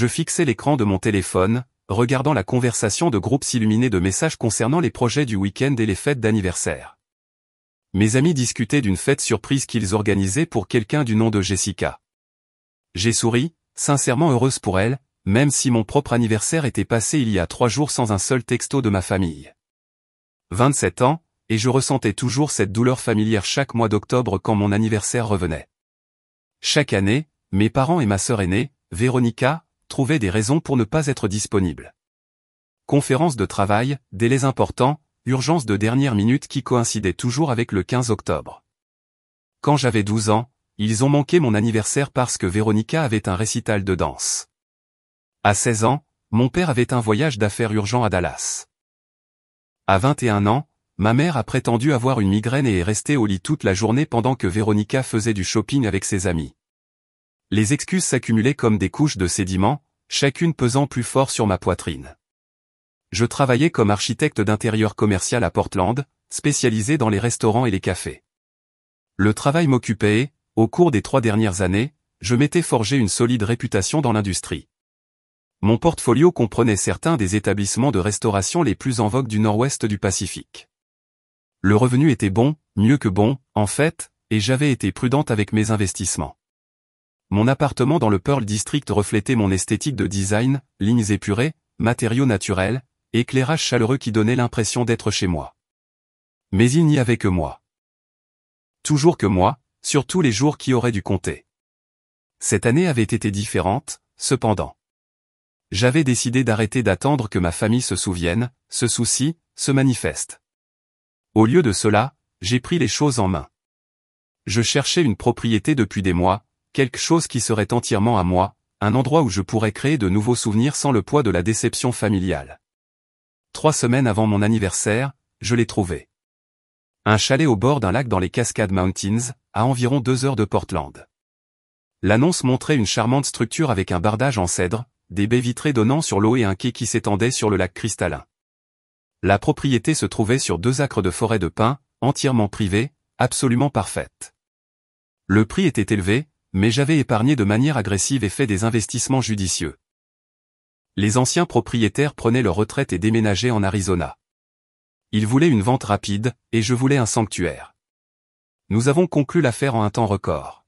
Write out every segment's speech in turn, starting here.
Je fixais l'écran de mon téléphone, regardant la conversation de groupe s'illuminer de messages concernant les projets du week-end et les fêtes d'anniversaire. Mes amis discutaient d'une fête surprise qu'ils organisaient pour quelqu'un du nom de Jessica. J'ai souri, sincèrement heureuse pour elle, même si mon propre anniversaire était passé il y a 3 jours sans un seul texto de ma famille. 27 ans, et je ressentais toujours cette douleur familière chaque mois d'octobre quand mon anniversaire revenait. Chaque année, mes parents et ma sœur aînée, Véronica, trouvaient des raisons pour ne pas être disponibles. Conférences de travail, délais importants, urgences de dernière minute qui coïncidaient toujours avec le 15 octobre. Quand j'avais 12 ans, ils ont manqué mon anniversaire parce que Véronica avait un récital de danse. À 16 ans, mon père avait un voyage d'affaires urgent à Dallas. À 21 ans, ma mère a prétendu avoir une migraine et est restée au lit toute la journée pendant que Véronica faisait du shopping avec ses amis. Les excuses s'accumulaient comme des couches de sédiments, chacune pesant plus fort sur ma poitrine. Je travaillais comme architecte d'intérieur commercial à Portland, spécialisé dans les restaurants et les cafés. Le travail m'occupait et, au cours des 3 dernières années, je m'étais forgé une solide réputation dans l'industrie. Mon portfolio comprenait certains des établissements de restauration les plus en vogue du nord-ouest du Pacifique. Le revenu était bon, mieux que bon, en fait, et j'avais été prudente avec mes investissements. Mon appartement dans le Pearl District reflétait mon esthétique de design, lignes épurées, matériaux naturels, éclairage chaleureux qui donnait l'impression d'être chez moi. Mais il n'y avait que moi. Toujours que moi, surtout les jours qui auraient dû compter. Cette année avait été différente, cependant. J'avais décidé d'arrêter d'attendre que ma famille se souvienne, se soucie, se manifeste. Au lieu de cela, j'ai pris les choses en main. Je cherchais une propriété depuis des mois, quelque chose qui serait entièrement à moi, un endroit où je pourrais créer de nouveaux souvenirs sans le poids de la déception familiale. 3 semaines avant mon anniversaire, je l'ai trouvé. Un chalet au bord d'un lac dans les Cascade Mountains, à environ 2 heures de Portland. L'annonce montrait une charmante structure avec un bardage en cèdre, des baies vitrées donnant sur l'eau et un quai qui s'étendait sur le lac cristallin. La propriété se trouvait sur 2 acres de forêt de pins, entièrement privée, absolument parfaite. Le prix était élevé, mais j'avais épargné de manière agressive et fait des investissements judicieux. Les anciens propriétaires prenaient leur retraite et déménageaient en Arizona. Ils voulaient une vente rapide, et je voulais un sanctuaire. Nous avons conclu l'affaire en un temps record.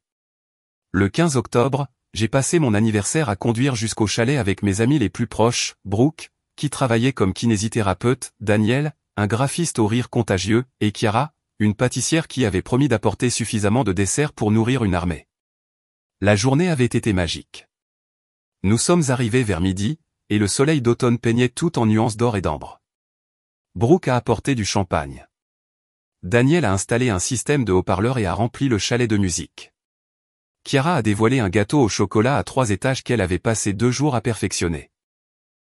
Le 15 octobre, j'ai passé mon anniversaire à conduire jusqu'au chalet avec mes amis les plus proches, Brooke, qui travaillait comme kinésithérapeute, Daniel, un graphiste au rire contagieux, et Chiara, une pâtissière qui avait promis d'apporter suffisamment de desserts pour nourrir une armée. La journée avait été magique. Nous sommes arrivés vers midi, et le soleil d'automne peignait tout en nuances d'or et d'ambre. Brooke a apporté du champagne. Daniel a installé un système de haut-parleurs et a rempli le chalet de musique. Chiara a dévoilé un gâteau au chocolat à 3 étages qu'elle avait passé 2 jours à perfectionner.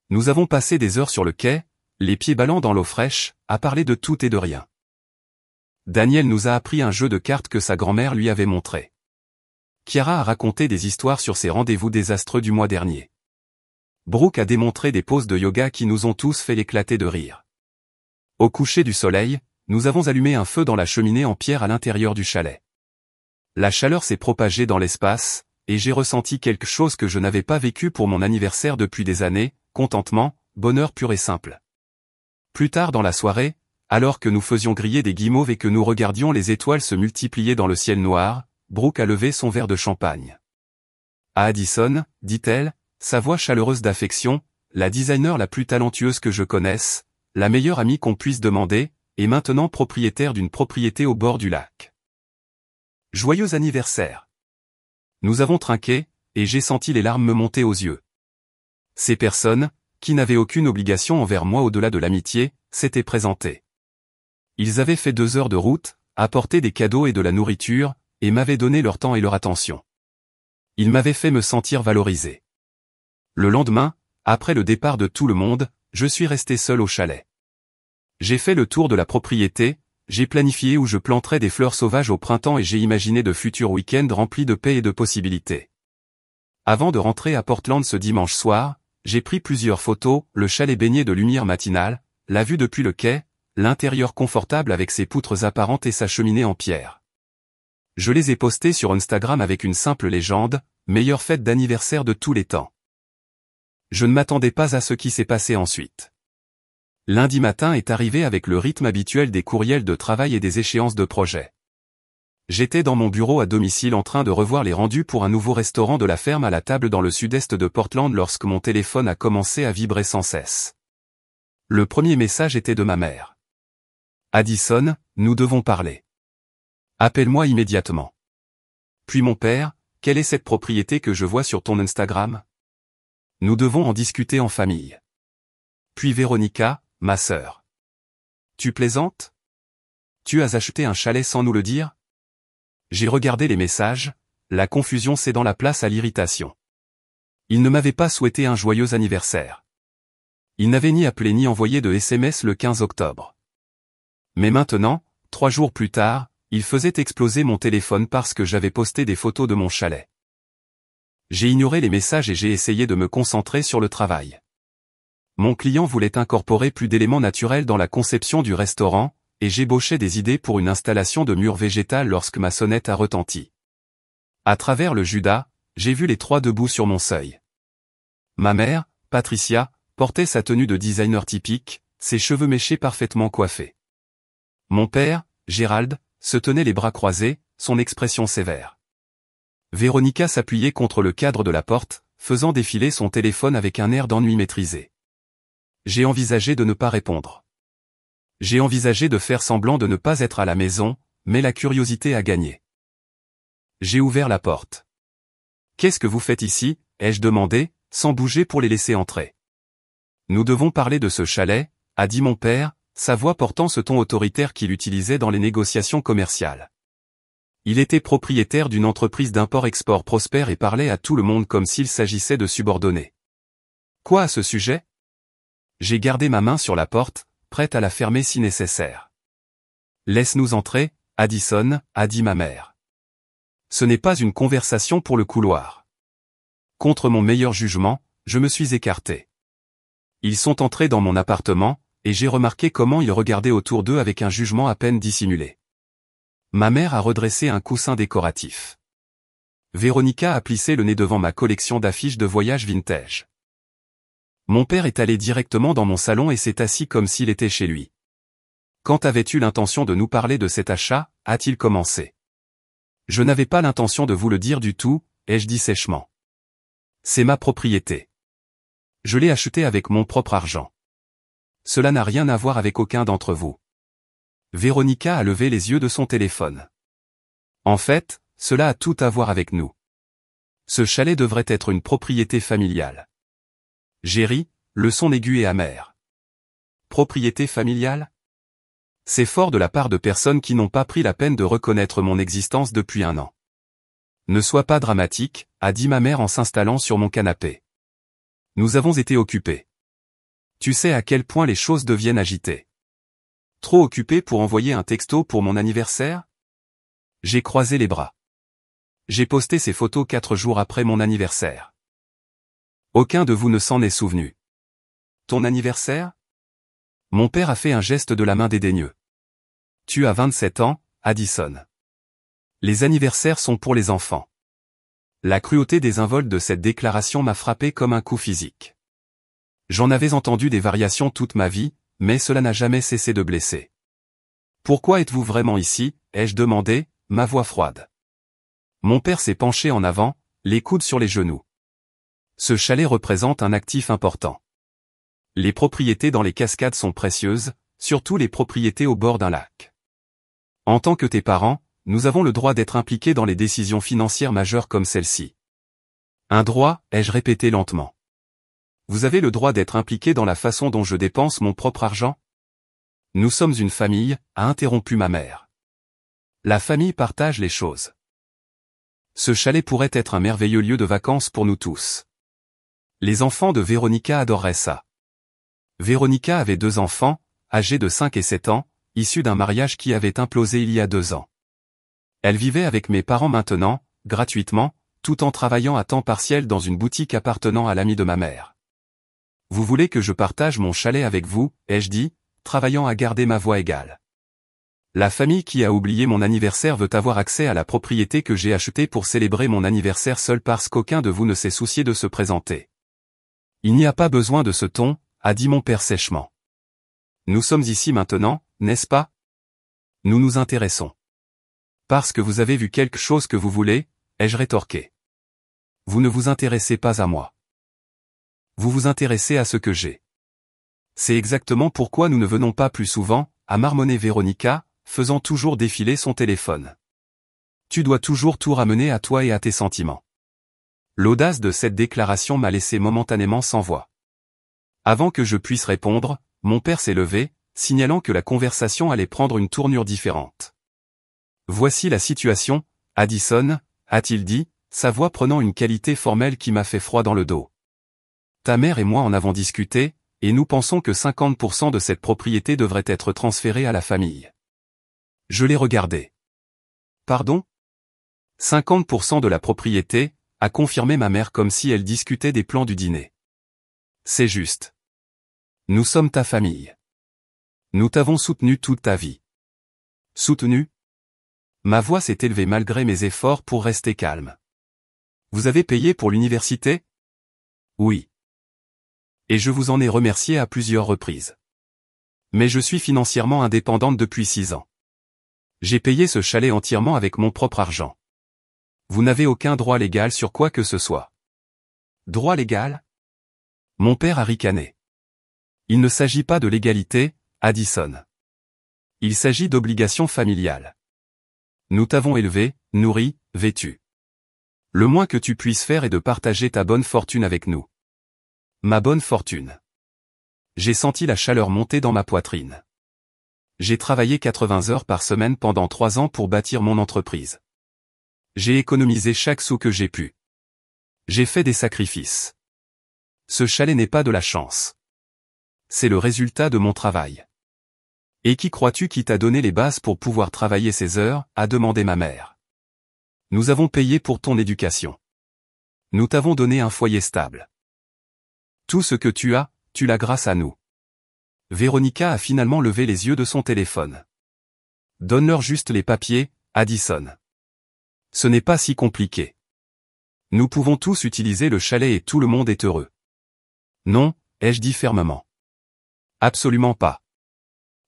Nous avons passé des heures sur le quai, les pieds ballants dans l'eau fraîche, à parler de tout et de rien. Daniel nous a appris un jeu de cartes que sa grand-mère lui avait montré. Chiara a raconté des histoires sur ses rendez-vous désastreux du mois dernier. Brooke a démontré des poses de yoga qui nous ont tous fait éclater de rire. Au coucher du soleil, nous avons allumé un feu dans la cheminée en pierre à l'intérieur du chalet. La chaleur s'est propagée dans l'espace, et j'ai ressenti quelque chose que je n'avais pas vécu pour mon anniversaire depuis des années, contentement, bonheur pur et simple. Plus tard dans la soirée, alors que nous faisions griller des guimauves et que nous regardions les étoiles se multiplier dans le ciel noir, Brooke a levé son verre de champagne. À Addison, dit-elle, sa voix chaleureuse d'affection, la designer la plus talentueuse que je connaisse, la meilleure amie qu'on puisse demander, et maintenant propriétaire d'une propriété au bord du lac. Joyeux anniversaire. Nous avons trinqué, et j'ai senti les larmes me monter aux yeux. Ces personnes, qui n'avaient aucune obligation envers moi au-delà de l'amitié, s'étaient présentées. Ils avaient fait 2 heures de route, apporté des cadeaux et de la nourriture, et m'avaient donné leur temps et leur attention. Ils m'avaient fait me sentir valorisé. Le lendemain, après le départ de tout le monde, je suis resté seul au chalet. J'ai fait le tour de la propriété, j'ai planifié où je planterais des fleurs sauvages au printemps et j'ai imaginé de futurs week-ends remplis de paix et de possibilités. Avant de rentrer à Portland ce dimanche soir, j'ai pris plusieurs photos, le chalet baigné de lumière matinale, la vue depuis le quai, l'intérieur confortable avec ses poutres apparentes et sa cheminée en pierre. Je les ai postées sur Instagram avec une simple légende, meilleure fête d'anniversaire de tous les temps. Je ne m'attendais pas à ce qui s'est passé ensuite. Lundi matin est arrivé avec le rythme habituel des courriels de travail et des échéances de projet. J'étais dans mon bureau à domicile en train de revoir les rendus pour un nouveau restaurant de la ferme à la table dans le sud-est de Portland lorsque mon téléphone a commencé à vibrer sans cesse. Le premier message était de ma mère. Addison, nous devons parler. Appelle-moi immédiatement. Puis mon père, quelle est cette propriété que je vois sur ton Instagram? Nous devons en discuter en famille. Puis Véronica, ma sœur. Tu plaisantes? Tu as acheté un chalet sans nous le dire? J'ai regardé les messages, la confusion cédant la place à l'irritation. Il ne m'avait pas souhaité un joyeux anniversaire. Il n'avait ni appelé ni envoyé de SMS le 15 octobre. Mais maintenant, 3 jours plus tard, il faisait exploser mon téléphone parce que j'avais posté des photos de mon chalet. J'ai ignoré les messages et j'ai essayé de me concentrer sur le travail. Mon client voulait incorporer plus d'éléments naturels dans la conception du restaurant, et j'ébauchais des idées pour une installation de mur végétal lorsque ma sonnette a retenti. À travers le Judas, j'ai vu les 3 debout sur mon seuil. Ma mère, Patricia, portait sa tenue de designer typique, ses cheveux méchés parfaitement coiffés. Mon père, Gérald, se tenait les bras croisés, son expression sévère. Véronica s'appuyait contre le cadre de la porte, faisant défiler son téléphone avec un air d'ennui maîtrisé. J'ai envisagé de ne pas répondre. J'ai envisagé de faire semblant de ne pas être à la maison, mais la curiosité a gagné. J'ai ouvert la porte. « Qu'est-ce que vous faites ici ?» ai-je demandé, sans bouger pour les laisser entrer. « Nous devons parler de ce chalet », a dit mon père, sa voix portant ce ton autoritaire qu'il utilisait dans les négociations commerciales. Il était propriétaire d'une entreprise d'import-export prospère et parlait à tout le monde comme s'il s'agissait de subordonnés. « Quoi à ce sujet ?» J'ai gardé ma main sur la porte, prête à la fermer si nécessaire. « Laisse-nous entrer, Addison, a dit ma mère. Ce n'est pas une conversation pour le couloir. Contre mon meilleur jugement, je me suis écarté. Ils sont entrés dans mon appartement, et j'ai remarqué comment ils regardaient autour d'eux avec un jugement à peine dissimulé. Ma mère a redressé un coussin décoratif. Véronica a plissé le nez devant ma collection d'affiches de voyage vintage. Mon père est allé directement dans mon salon et s'est assis comme s'il était chez lui. « Quand avais-tu l'intention de nous parler de cet achat ?» a-t-il commencé. « Je n'avais pas l'intention de vous le dire du tout, » ai-je dit sèchement. « C'est ma propriété. Je l'ai achetée avec mon propre argent. Cela n'a rien à voir avec aucun d'entre vous. » Véronica a levé les yeux de son téléphone. « En fait, cela a tout à voir avec nous. Ce chalet devrait être une propriété familiale. » J'ai ri, le son aigu et amer. Propriété familiale? C'est fort de la part de personnes qui n'ont pas pris la peine de reconnaître mon existence depuis 1 an. Ne sois pas dramatique, a dit ma mère en s'installant sur mon canapé. Nous avons été occupés. Tu sais à quel point les choses deviennent agitées. Trop occupé pour envoyer un texto pour mon anniversaire? J'ai croisé les bras. J'ai posté ces photos 4 jours après mon anniversaire. Aucun de vous ne s'en est souvenu. Ton anniversaire? Mon père a fait un geste de la main dédaigneux. Tu as 27 ans, Addison. Les anniversaires sont pour les enfants. La cruauté désinvolte de cette déclaration m'a frappé comme un coup physique. J'en avais entendu des variations toute ma vie, mais cela n'a jamais cessé de blesser. Pourquoi êtes-vous vraiment ici? Ai-je demandé, ma voix froide. Mon père s'est penché en avant, les coudes sur les genoux. Ce chalet représente un actif important. Les propriétés dans les cascades sont précieuses, surtout les propriétés au bord d'un lac. En tant que tes parents, nous avons le droit d'être impliqués dans les décisions financières majeures comme celle-ci. Un droit, ai-je répété lentement. Vous avez le droit d'être impliqué dans la façon dont je dépense mon propre argent? Nous sommes une famille, a interrompu ma mère. La famille partage les choses. Ce chalet pourrait être un merveilleux lieu de vacances pour nous tous. Les enfants de Véronica adoreraient ça. Véronica avait 2 enfants, âgés de 5 et 7 ans, issus d'un mariage qui avait implosé il y a 2 ans. Elle vivait avec mes parents maintenant, gratuitement, tout en travaillant à temps partiel dans une boutique appartenant à l'ami de ma mère. Vous voulez que je partage mon chalet avec vous, ai-je dit, travaillant à garder ma voix égale. La famille qui a oublié mon anniversaire veut avoir accès à la propriété que j'ai achetée pour célébrer mon anniversaire seul parce qu'aucun de vous ne s'est soucié de se présenter. Il n'y a pas besoin de ce ton, a dit mon père sèchement. Nous sommes ici maintenant, n'est-ce pas? Nous nous intéressons. Parce que vous avez vu quelque chose que vous voulez, ai-je rétorqué. Vous ne vous intéressez pas à moi. Vous vous intéressez à ce que j'ai. C'est exactement pourquoi nous ne venons pas plus souvent, a marmonné Véronica, faisant toujours défiler son téléphone. Tu dois toujours tout ramener à toi et à tes sentiments. L'audace de cette déclaration m'a laissé momentanément sans voix. Avant que je puisse répondre, mon père s'est levé, signalant que la conversation allait prendre une tournure différente. Voici la situation, Addison, a-t-il dit, sa voix prenant une qualité formelle qui m'a fait froid dans le dos. Ta mère et moi en avons discuté, et nous pensons que 50% de cette propriété devrait être transférée à la famille. Je l'ai regardé. Pardon? 50% de la propriété, a confirmé ma mère comme si elle discutait des plans du dîner. C'est juste. Nous sommes ta famille. Nous t'avons soutenu toute ta vie. Soutenu? Ma voix s'est élevée malgré mes efforts pour rester calme. Vous avez payé pour l'université? Oui. Et je vous en ai remercié à plusieurs reprises. Mais je suis financièrement indépendante depuis 6 ans. J'ai payé ce chalet entièrement avec mon propre argent. Vous n'avez aucun droit légal sur quoi que ce soit. Droit légal? Mon père a ricané. Il ne s'agit pas de légalité, Addison. Il s'agit d'obligation familiale. Nous t'avons élevé, nourri, vêtu. Le moins que tu puisses faire est de partager ta bonne fortune avec nous. Ma bonne fortune. J'ai senti la chaleur monter dans ma poitrine. J'ai travaillé 80 heures par semaine pendant 3 ans pour bâtir mon entreprise. J'ai économisé chaque sou que j'ai pu. J'ai fait des sacrifices. Ce chalet n'est pas de la chance. C'est le résultat de mon travail. Et qui crois-tu qui t'a donné les bases pour pouvoir travailler ces heures, a demandé ma mère. Nous avons payé pour ton éducation. Nous t'avons donné un foyer stable. Tout ce que tu l'as grâce à nous. Véronica a finalement levé les yeux de son téléphone. Donne-leur juste les papiers, Addison. Ce n'est pas si compliqué. Nous pouvons tous utiliser le chalet et tout le monde est heureux. Non, ai-je dit fermement. Absolument pas.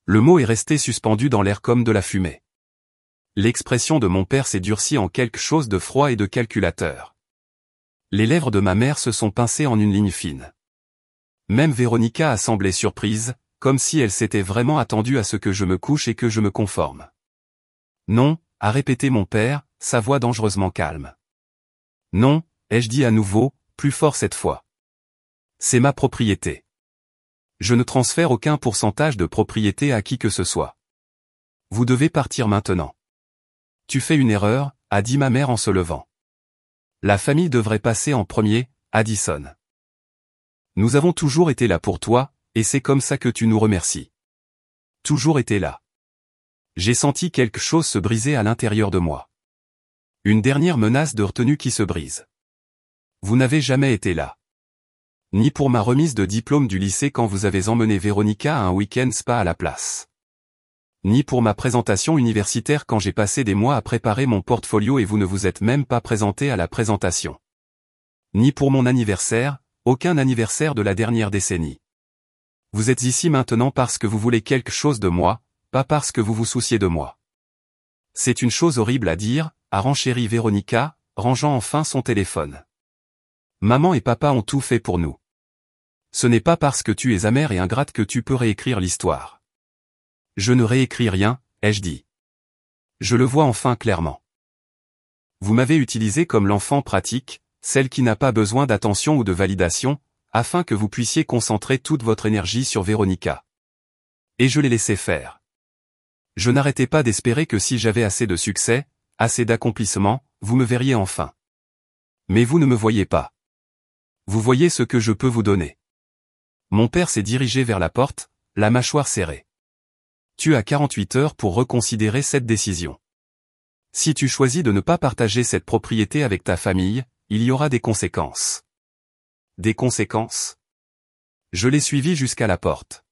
Le mot est resté suspendu dans l'air comme de la fumée. L'expression de mon père s'est durcie en quelque chose de froid et de calculateur. Les lèvres de ma mère se sont pincées en une ligne fine. Même Véronica a semblé surprise, comme si elle s'était vraiment attendue à ce que je me couche et que je me conforme. Non, a répété mon père, sa voix dangereusement calme. Non, ai-je dit à nouveau, plus fort cette fois. C'est ma propriété. Je ne transfère aucun pourcentage de propriété à qui que ce soit. Vous devez partir maintenant. Tu fais une erreur, a dit ma mère en se levant. La famille devrait passer en premier, Addison. Nous avons toujours été là pour toi, et c'est comme ça que tu nous remercies. Toujours été là. J'ai senti quelque chose se briser à l'intérieur de moi. Une dernière menace de retenue qui se brise. Vous n'avez jamais été là. Ni pour ma remise de diplôme du lycée quand vous avez emmené Véronica à un week-end spa à la place. Ni pour ma présentation universitaire quand j'ai passé des mois à préparer mon portfolio et vous ne vous êtes même pas présenté à la présentation. Ni pour mon anniversaire, aucun anniversaire de la dernière décennie. Vous êtes ici maintenant parce que vous voulez quelque chose de moi, pas parce que vous vous souciez de moi. C'est une chose horrible à dire, a renchéri Véronica, rangeant enfin son téléphone. Maman et papa ont tout fait pour nous. Ce n'est pas parce que tu es amère et ingrate que tu peux réécrire l'histoire. Je ne réécris rien, ai-je dit. Je le vois enfin clairement. Vous m'avez utilisé comme l'enfant pratique, celle qui n'a pas besoin d'attention ou de validation, afin que vous puissiez concentrer toute votre énergie sur Véronica. Et je l'ai laissé faire. Je n'arrêtais pas d'espérer que si j'avais assez de succès, assez d'accomplissement, vous me verriez enfin. Mais vous ne me voyez pas. Vous voyez ce que je peux vous donner. Mon père s'est dirigé vers la porte, la mâchoire serrée. Tu as 48 heures pour reconsidérer cette décision. Si tu choisis de ne pas partager cette propriété avec ta famille, il y aura des conséquences. Des conséquences? Je l'ai suivi jusqu'à la porte.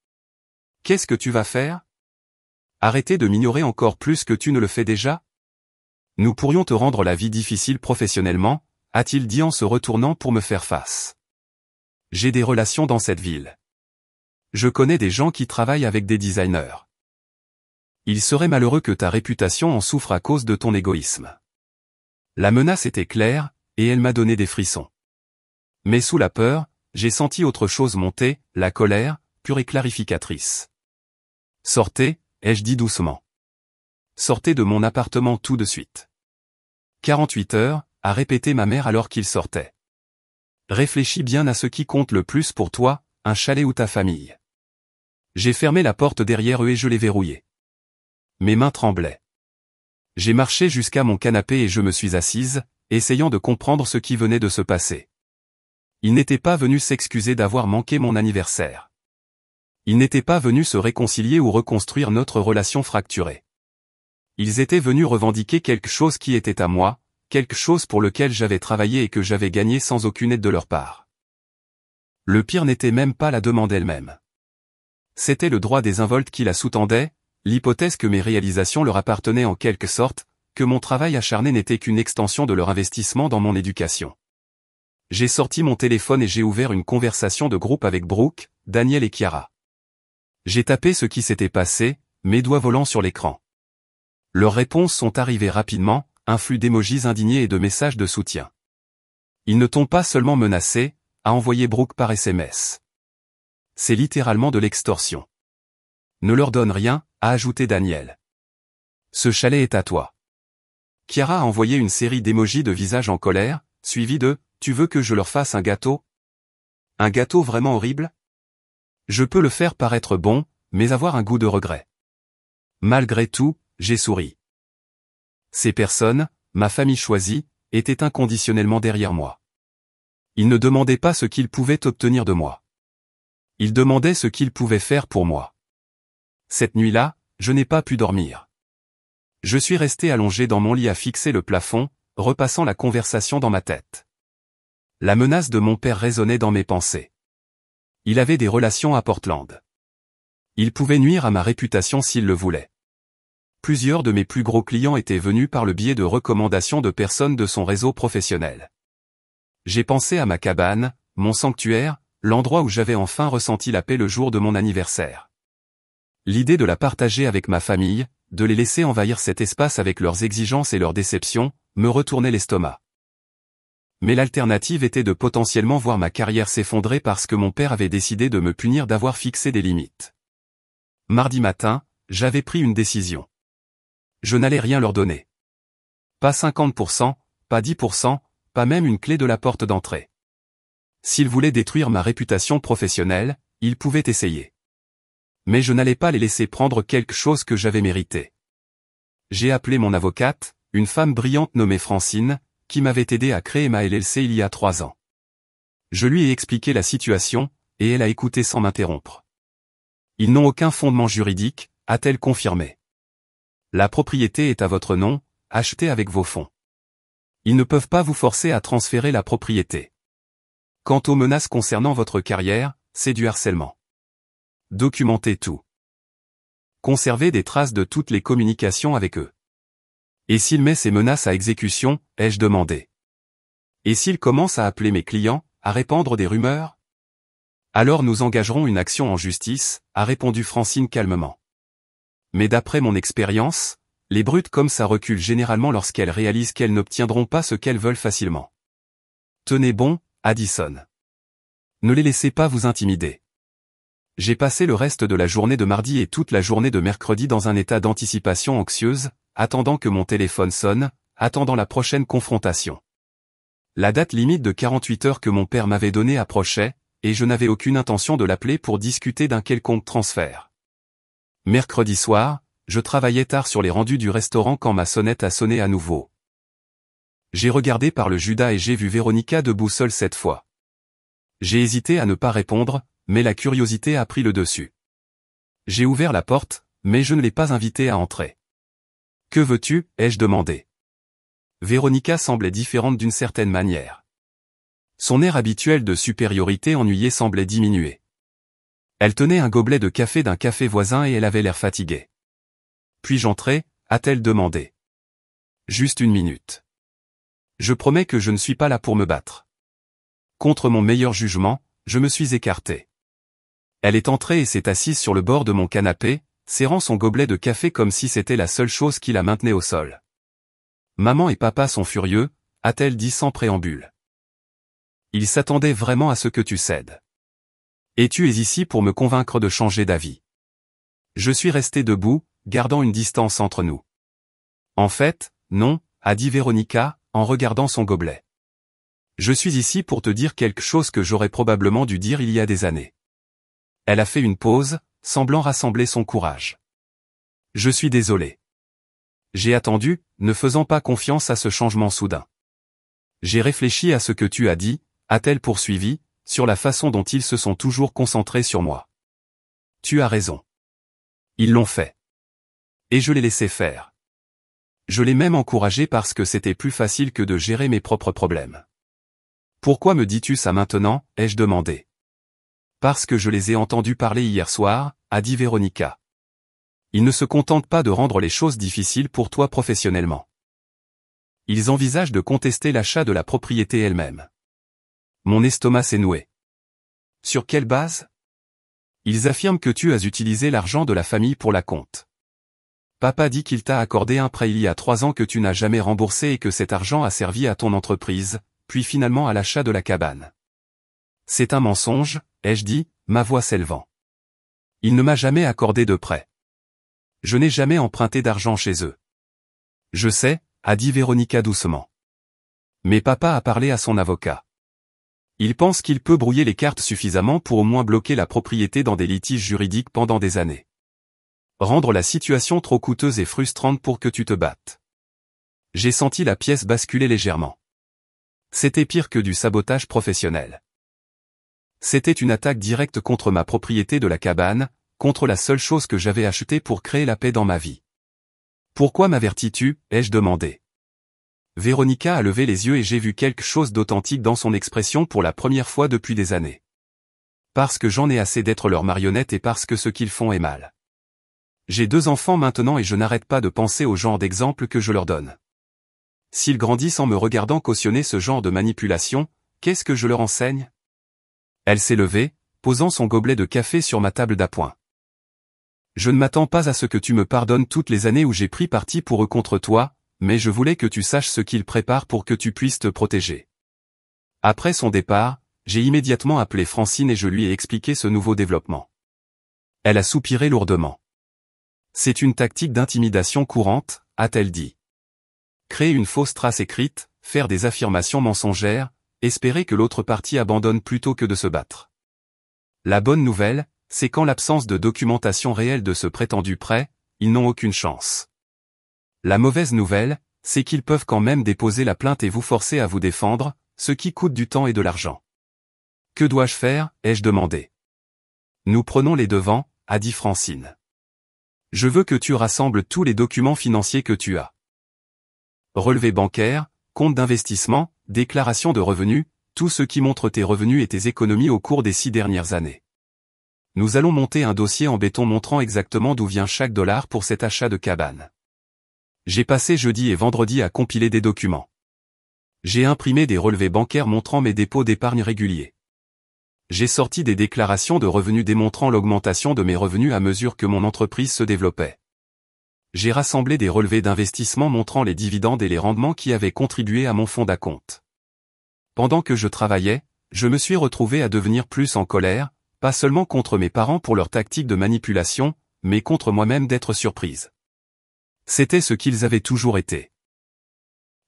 Qu'est-ce que tu vas faire? Arrêter de m'ignorer encore plus que tu ne le fais déjà? Nous pourrions te rendre la vie difficile professionnellement, a-t-il dit en se retournant pour me faire face. J'ai des relations dans cette ville. Je connais des gens qui travaillent avec des designers. Il serait malheureux que ta réputation en souffre à cause de ton égoïsme. La menace était claire, et elle m'a donné des frissons. Mais sous la peur, j'ai senti autre chose monter, la colère, pure et clarificatrice. Sortez, ai-je dit doucement. Sortez de mon appartement tout de suite. 48 heures, a répété ma mère alors qu'il sortait. Réfléchis bien à ce qui compte le plus pour toi, un chalet ou ta famille. J'ai fermé la porte derrière eux et je l'ai verrouillée. Mes mains tremblaient. J'ai marché jusqu'à mon canapé et je me suis assise, essayant de comprendre ce qui venait de se passer. Ils n'étaient pas venus s'excuser d'avoir manqué mon anniversaire. Ils n'étaient pas venus se réconcilier ou reconstruire notre relation fracturée. Ils étaient venus revendiquer quelque chose qui était à moi, quelque chose pour lequel j'avais travaillé et que j'avais gagné sans aucune aide de leur part. Le pire n'était même pas la demande elle-même. C'était le droit désinvolte qui la sous-tendait, l'hypothèse que mes réalisations leur appartenaient en quelque sorte, que mon travail acharné n'était qu'une extension de leur investissement dans mon éducation. J'ai sorti mon téléphone et j'ai ouvert une conversation de groupe avec Brooke, Daniel et Chiara. J'ai tapé ce qui s'était passé, mes doigts volant sur l'écran. Leurs réponses sont arrivées rapidement, un flux d'émojis indignés et de messages de soutien. Ils ne t'ont pas seulement menacé, a envoyé Brooke par SMS. C'est littéralement de l'extorsion. Ne leur donne rien, a ajouté Daniel. Ce chalet est à toi. Chiara a envoyé une série d'émojis de visage en colère, suivi de « Tu veux que je leur fasse un gâteau ? Un gâteau vraiment horrible ? Je peux le faire paraître bon, mais avoir un goût de regret. » Malgré tout, j'ai souri. Ces personnes, ma famille choisie, étaient inconditionnellement derrière moi. Ils ne demandaient pas ce qu'ils pouvaient obtenir de moi. Ils demandaient ce qu'ils pouvaient faire pour moi. Cette nuit-là, je n'ai pas pu dormir. Je suis resté allongé dans mon lit à fixer le plafond, repassant la conversation dans ma tête. La menace de mon père résonnait dans mes pensées. Il avait des relations à Portland. Il pouvait nuire à ma réputation s'il le voulait. Plusieurs de mes plus gros clients étaient venus par le biais de recommandations de personnes de son réseau professionnel. J'ai pensé à ma cabane, mon sanctuaire, l'endroit où j'avais enfin ressenti la paix le jour de mon anniversaire. L'idée de la partager avec ma famille, de les laisser envahir cet espace avec leurs exigences et leurs déceptions, me retournait l'estomac. Mais l'alternative était de potentiellement voir ma carrière s'effondrer parce que mon père avait décidé de me punir d'avoir fixé des limites. Mardi matin, j'avais pris une décision. Je n'allais rien leur donner. Pas 50%, pas 10%, pas même une clé de la porte d'entrée. S'ils voulaient détruire ma réputation professionnelle, ils pouvaient essayer. Mais je n'allais pas les laisser prendre quelque chose que j'avais mérité. J'ai appelé mon avocate, une femme brillante nommée Francine, qui m'avait aidé à créer ma LLC il y a 3 ans. Je lui ai expliqué la situation, et elle a écouté sans m'interrompre. Ils n'ont aucun fondement juridique, a-t-elle confirmé. La propriété est à votre nom, achetée avec vos fonds. Ils ne peuvent pas vous forcer à transférer la propriété. Quant aux menaces concernant votre carrière, c'est du harcèlement. Documentez tout. Conservez des traces de toutes les communications avec eux. Et s'il met ces menaces à exécution, ai-je demandé. Et s'il commence à appeler mes clients, à répandre des rumeurs? Alors nous engagerons une action en justice, a répondu Francine calmement. Mais d'après mon expérience, les brutes comme ça reculent généralement lorsqu'elles réalisent qu'elles n'obtiendront pas ce qu'elles veulent facilement. Tenez bon, Addison. Ne les laissez pas vous intimider. J'ai passé le reste de la journée de mardi et toute la journée de mercredi dans un état d'anticipation anxieuse, attendant que mon téléphone sonne, attendant la prochaine confrontation. La date limite de 48 heures que mon père m'avait donnée approchait, et je n'avais aucune intention de l'appeler pour discuter d'un quelconque transfert. Mercredi soir, je travaillais tard sur les rendus du restaurant quand ma sonnette a sonné à nouveau. J'ai regardé par le Judas et j'ai vu Véronica debout seule cette fois. J'ai hésité à ne pas répondre, mais la curiosité a pris le dessus. J'ai ouvert la porte, mais je ne l'ai pas invitée à entrer. « Que veux-tu » ai-je demandé. Véronica semblait différente d'une certaine manière. Son air habituel de supériorité ennuyée semblait diminuer. Elle tenait un gobelet de café d'un café voisin et elle avait l'air fatiguée. « Puis-je entrer » a-t-elle demandé. « Juste une minute. Je promets que je ne suis pas là pour me battre. » Contre mon meilleur jugement, je me suis écarté. Elle est entrée et s'est assise sur le bord de mon canapé, serrant son gobelet de café comme si c'était la seule chose qui la maintenait au sol. Maman et papa sont furieux, a-t-elle dit sans préambule. Ils s'attendaient vraiment à ce que tu cèdes. Et tu es ici pour me convaincre de changer d'avis. Je suis resté debout, gardant une distance entre nous. En fait, non, a dit Véronica, en regardant son gobelet. Je suis ici pour te dire quelque chose que j'aurais probablement dû dire il y a des années. Elle a fait une pause, semblant rassembler son courage. Je suis désolé. J'ai attendu, ne faisant pas confiance à ce changement soudain. J'ai réfléchi à ce que tu as dit, a-t-elle poursuivi, sur la façon dont ils se sont toujours concentrés sur moi. Tu as raison. Ils l'ont fait. Et je l'ai laissé faire. Je l'ai même encouragé parce que c'était plus facile que de gérer mes propres problèmes. Pourquoi me dis-tu ça maintenant, ai-je demandé. Parce que je les ai entendus parler hier soir, a dit Véronica. Ils ne se contentent pas de rendre les choses difficiles pour toi professionnellement. Ils envisagent de contester l'achat de la propriété elle-même. Mon estomac s'est noué. Sur quelle base? Ils affirment que tu as utilisé l'argent de la famille pour la compte. Papa dit qu'il t'a accordé un prêt il y a 3 ans que tu n'as jamais remboursé et que cet argent a servi à ton entreprise, puis finalement à l'achat de la cabane. C'est un mensonge, ai-je dit, ma voix s'élevant. Il ne m'a jamais accordé de prêt. Je n'ai jamais emprunté d'argent chez eux. Je sais, a dit Véronica doucement. Mais papa a parlé à son avocat. Il pense qu'il peut brouiller les cartes suffisamment pour au moins bloquer la propriété dans des litiges juridiques pendant des années. Rendre la situation trop coûteuse et frustrante pour que tu te battes. J'ai senti la pièce basculer légèrement. C'était pire que du sabotage professionnel. C'était une attaque directe contre ma propriété de la cabane, contre la seule chose que j'avais achetée pour créer la paix dans ma vie. Pourquoi m'avertis-tu, ai-je demandé. Véronica a levé les yeux et j'ai vu quelque chose d'authentique dans son expression pour la première fois depuis des années. Parce que j'en ai assez d'être leur marionnette et parce que ce qu'ils font est mal. J'ai 2 enfants maintenant et je n'arrête pas de penser au genre d'exemple que je leur donne. S'ils grandissent en me regardant cautionner ce genre de manipulation, qu'est-ce que je leur enseigne? Elle s'est levée, posant son gobelet de café sur ma table d'appoint. Je ne m'attends pas à ce que tu me pardonnes toutes les années où j'ai pris parti pour eux contre toi, mais je voulais que tu saches ce qu'ils préparent pour que tu puisses te protéger. Après son départ, j'ai immédiatement appelé Francine et je lui ai expliqué ce nouveau développement. Elle a soupiré lourdement. C'est une tactique d'intimidation courante, a-t-elle dit. Créer une fausse trace écrite, faire des affirmations mensongères, espérer que l'autre partie abandonne plutôt que de se battre. La bonne nouvelle, c'est qu'en l'absence de documentation réelle de ce prétendu prêt, ils n'ont aucune chance. La mauvaise nouvelle, c'est qu'ils peuvent quand même déposer la plainte et vous forcer à vous défendre, ce qui coûte du temps et de l'argent. Que dois-je faire, ai-je demandé. Nous prenons les devants, a dit Francine. Je veux que tu rassembles tous les documents financiers que tu as. Relevé bancaire, compte d'investissement, déclaration de revenus, tout ce qui montre tes revenus et tes économies au cours des 6 dernières années. Nous allons monter un dossier en béton montrant exactement d'où vient chaque dollar pour cet achat de cabane. J'ai passé jeudi et vendredi à compiler des documents. J'ai imprimé des relevés bancaires montrant mes dépôts d'épargne réguliers. J'ai sorti des déclarations de revenus démontrant l'augmentation de mes revenus à mesure que mon entreprise se développait. J'ai rassemblé des relevés d'investissement montrant les dividendes et les rendements qui avaient contribué à mon fonds d'acompte. Pendant que je travaillais, je me suis retrouvé à devenir plus en colère, pas seulement contre mes parents pour leur tactique de manipulation, mais contre moi-même d'être surprise. C'était ce qu'ils avaient toujours été.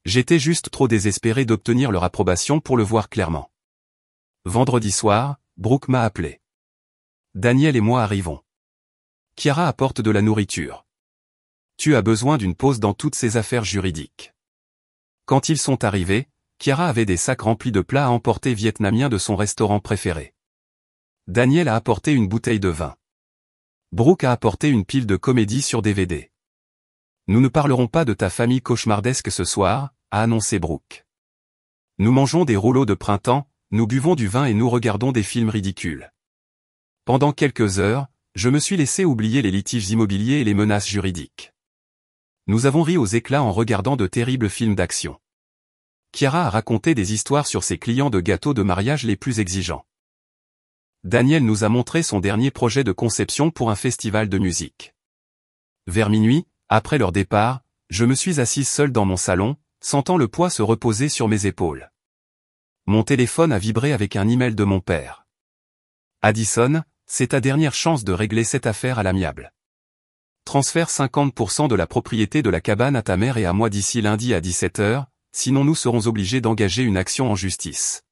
J'étais juste trop désespéré d'obtenir leur approbation pour le voir clairement. Vendredi soir, Brooke m'a appelé. Daniel et moi arrivons. Chiara apporte de la nourriture. Tu as besoin d'une pause dans toutes ces affaires juridiques. Quand ils sont arrivés, Chiara avait des sacs remplis de plats à emporter vietnamiens de son restaurant préféré. Daniel a apporté une bouteille de vin. Brooke a apporté une pile de comédies sur DVD. Nous ne parlerons pas de ta famille cauchemardesque ce soir, a annoncé Brooke. Nous mangeons des rouleaux de printemps, nous buvons du vin et nous regardons des films ridicules. Pendant quelques heures, je me suis laissé oublier les litiges immobiliers et les menaces juridiques. Nous avons ri aux éclats en regardant de terribles films d'action. Chiara a raconté des histoires sur ses clients de gâteaux de mariage les plus exigeants. Daniel nous a montré son dernier projet de conception pour un festival de musique. Vers minuit, après leur départ, je me suis assise seule dans mon salon, sentant le poids se reposer sur mes épaules. Mon téléphone a vibré avec un email de mon père. Addison, c'est ta dernière chance de régler cette affaire à l'amiable. Transfère 50% de la propriété de la cabane à ta mère et à moi d'ici lundi à 17h, sinon nous serons obligés d'engager une action en justice.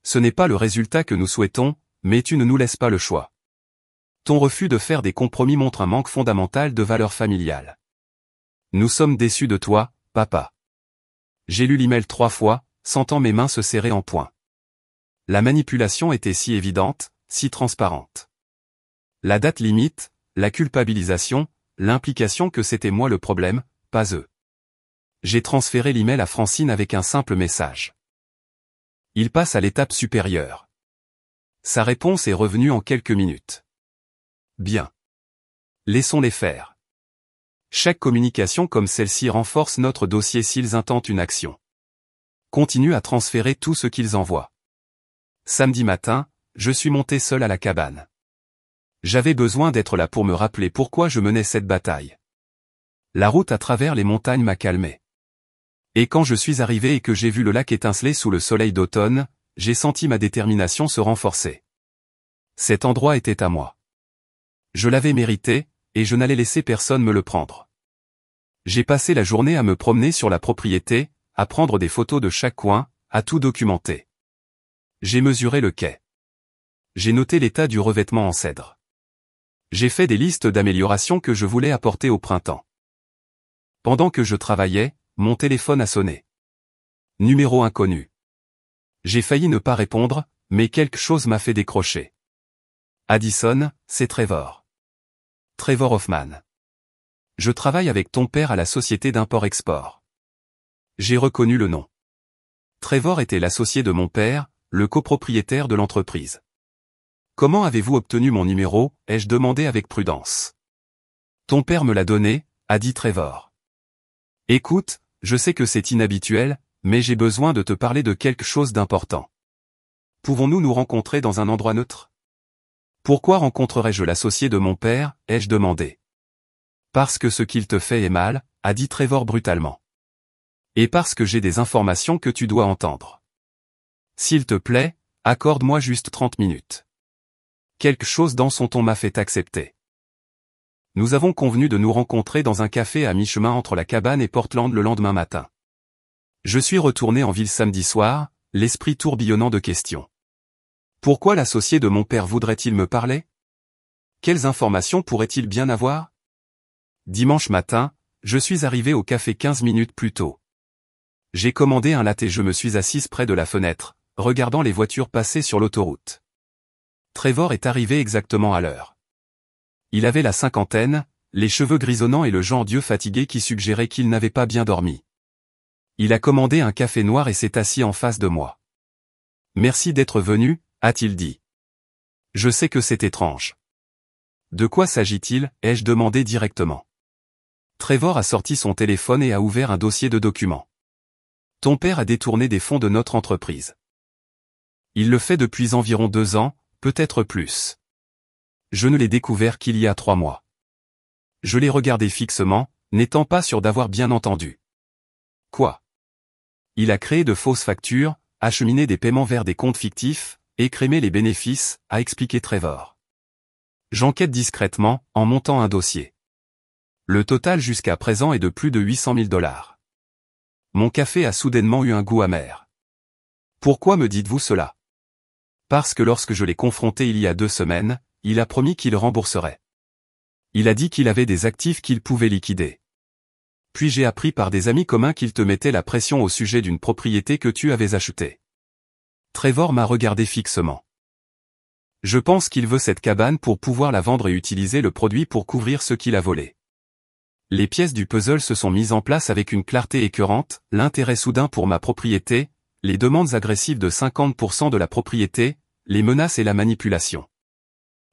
Ce n'est pas le résultat que nous souhaitons, mais tu ne nous laisses pas le choix. Ton refus de faire des compromis montre un manque fondamental de valeurs familiales. Nous sommes déçus de toi, papa. J'ai lu l'email 3 fois, sentant mes mains se serrer en poing. La manipulation était si évidente, si transparente. La date limite, la culpabilisation, l'implication que c'était moi le problème, pas eux. J'ai transféré l'email à Francine avec un simple message. Il passe à l'étape supérieure. Sa réponse est revenue en quelques minutes. Bien. Laissons-les faire. Chaque communication comme celle-ci renforce notre dossier s'ils intentent une action. Continue à transférer tout ce qu'ils envoient. Samedi matin, je suis monté seul à la cabane. J'avais besoin d'être là pour me rappeler pourquoi je menais cette bataille. La route à travers les montagnes m'a calmé. Et quand je suis arrivé et que j'ai vu le lac étinceler sous le soleil d'automne, j'ai senti ma détermination se renforcer. Cet endroit était à moi. Je l'avais mérité, et je n'allais laisser personne me le prendre. J'ai passé la journée à me promener sur la propriété, à prendre des photos de chaque coin, à tout documenter. J'ai mesuré le quai. J'ai noté l'état du revêtement en cèdre. J'ai fait des listes d'améliorations que je voulais apporter au printemps. Pendant que je travaillais, mon téléphone a sonné. Numéro inconnu. J'ai failli ne pas répondre, mais quelque chose m'a fait décrocher. Addison, c'est Trevor. Trevor Hoffman. Je travaille avec ton père à la société d'import-export. J'ai reconnu le nom. Trevor était l'associé de mon père, le copropriétaire de l'entreprise. Comment avez-vous obtenu mon numéro, ai-je demandé avec prudence. Ton père me l'a donné, a dit Trevor. Écoute, je sais que c'est inhabituel, mais j'ai besoin de te parler de quelque chose d'important. Pouvons-nous nous rencontrer dans un endroit neutre? Pourquoi rencontrerais-je l'associé de mon père, ai-je demandé. Parce que ce qu'il te fait est mal, a dit Trevor brutalement. Et parce que j'ai des informations que tu dois entendre. S'il te plaît, accorde-moi juste 30 minutes. Quelque chose dans son ton m'a fait accepter. Nous avons convenu de nous rencontrer dans un café à mi-chemin entre la cabane et Portland le lendemain matin. Je suis retourné en ville samedi soir, l'esprit tourbillonnant de questions. Pourquoi l'associé de mon père voudrait-il me parler? Quelles informations pourrait-il bien avoir? Dimanche matin, je suis arrivé au café 15 minutes plus tôt. J'ai commandé un latte et je me suis assise près de la fenêtre, regardant les voitures passer sur l'autoroute. Trevor est arrivé exactement à l'heure. Il avait la cinquantaine, les cheveux grisonnants et le genre d'yeux fatigué qui suggérait qu'il n'avait pas bien dormi. Il a commandé un café noir et s'est assis en face de moi. Merci d'être venu, a-t-il dit. Je sais que c'est étrange. De quoi s'agit-il, ai-je demandé directement. Trevor a sorti son téléphone et a ouvert un dossier de documents. Ton père a détourné des fonds de notre entreprise. Il le fait depuis environ 2 ans, peut-être plus. Je ne l'ai découvert qu'il y a 3 mois. Je l'ai regardé fixement, n'étant pas sûr d'avoir bien entendu. Quoi? Il a créé de fausses factures, acheminé des paiements vers des comptes fictifs, écrémé les bénéfices, a expliqué Trevor. J'enquête discrètement, en montant un dossier. Le total jusqu'à présent est de plus de 800 000 $. Mon café a soudainement eu un goût amer. Pourquoi me dites-vous cela? Parce que lorsque je l'ai confronté il y a 2 semaines, il a promis qu'il rembourserait. Il a dit qu'il avait des actifs qu'il pouvait liquider. Puis j'ai appris par des amis communs qu'il te mettait la pression au sujet d'une propriété que tu avais achetée. Trevor m'a regardé fixement. Je pense qu'il veut cette cabane pour pouvoir la vendre et utiliser le produit pour couvrir ce qu'il a volé. Les pièces du puzzle se sont mises en place avec une clarté écœurante, l'intérêt soudain pour ma propriété, les demandes agressives de 50% de la propriété, les menaces et la manipulation.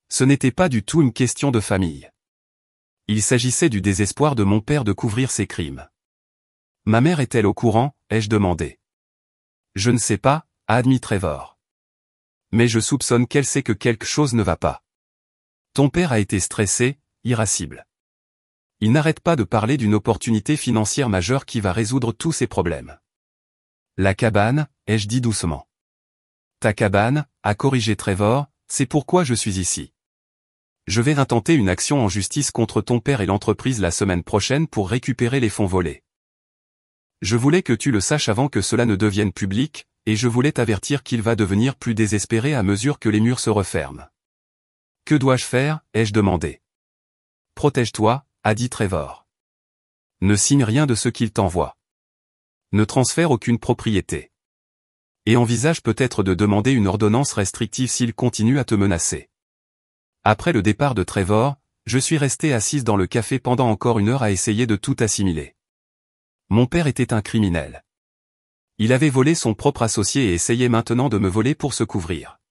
Ce n'était pas du tout une question de famille. Il s'agissait du désespoir de mon père de couvrir ses crimes. Ma mère est-elle au courant, ai-je demandé. Je ne sais pas, a admis Trevor. Mais je soupçonne qu'elle sait que quelque chose ne va pas. Ton père a été stressé, irascible. Il n'arrête pas de parler d'une opportunité financière majeure qui va résoudre tous ses problèmes. La cabane, ai-je dit doucement. Ta cabane, a corrigé Trevor, c'est pourquoi je suis ici. Je vais intenter une action en justice contre ton père et l'entreprise la semaine prochaine pour récupérer les fonds volés. Je voulais que tu le saches avant que cela ne devienne public, et je voulais t'avertir qu'il va devenir plus désespéré à mesure que les murs se referment. Que dois-je faire, ai-je demandé. Protège-toi, a dit Trevor. Ne signe rien de ce qu'il t'envoie. Ne transfère aucune propriété. Et envisage peut-être de demander une ordonnance restrictive s'il continue à te menacer. Après le départ de Trevor, je suis resté assise dans le café pendant encore 1 heure à essayer de tout assimiler. Mon père était un criminel. Il avait volé son propre associé et essayait maintenant de me voler pour se couvrir.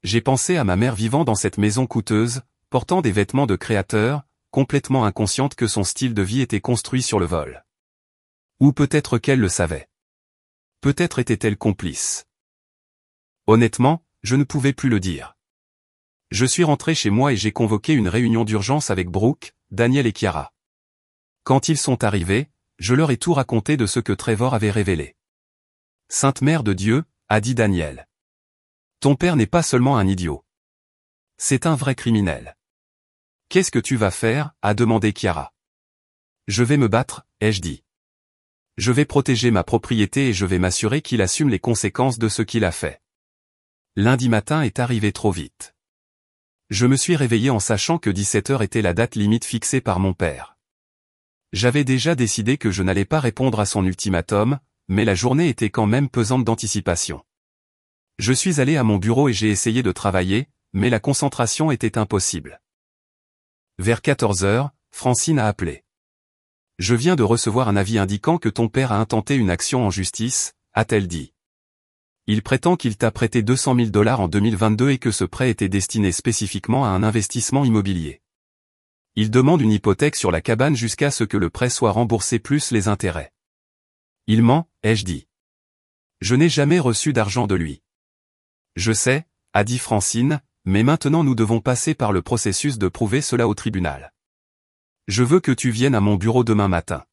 J'ai pensé à ma mère vivant dans cette maison coûteuse, portant des vêtements de créateur, complètement inconsciente que son style de vie était construit sur le vol. Ou peut-être qu'elle le savait. Peut-être était-elle complice. Honnêtement, je ne pouvais plus le dire. Je suis rentré chez moi et j'ai convoqué une réunion d'urgence avec Brooke, Daniel et Chiara. Quand ils sont arrivés, je leur ai tout raconté de ce que Trevor avait révélé. Sainte Mère de Dieu, a dit Daniel. Ton père n'est pas seulement un idiot. C'est un vrai criminel. Qu'est-ce que tu vas faire, a demandé Chiara. Je vais me battre, ai-je dit. Je vais protéger ma propriété et je vais m'assurer qu'il assume les conséquences de ce qu'il a fait. Lundi matin est arrivé trop vite. Je me suis réveillé en sachant que 17h était la date limite fixée par mon père. J'avais déjà décidé que je n'allais pas répondre à son ultimatum, mais la journée était quand même pesante d'anticipation. Je suis allé à mon bureau et j'ai essayé de travailler, mais la concentration était impossible. Vers 14h, Francine a appelé. Je viens de recevoir un avis indiquant que ton père a intenté une action en justice, a-t-elle dit. Il prétend qu'il t'a prêté $200 000 en 2022 et que ce prêt était destiné spécifiquement à un investissement immobilier. Il demande une hypothèque sur la cabane jusqu'à ce que le prêt soit remboursé plus les intérêts. Il ment, ai-je dit. Je n'ai jamais reçu d'argent de lui. Je sais, a dit Francine, mais maintenant nous devons passer par le processus de prouver cela au tribunal. Je veux que tu viennes à mon bureau demain matin.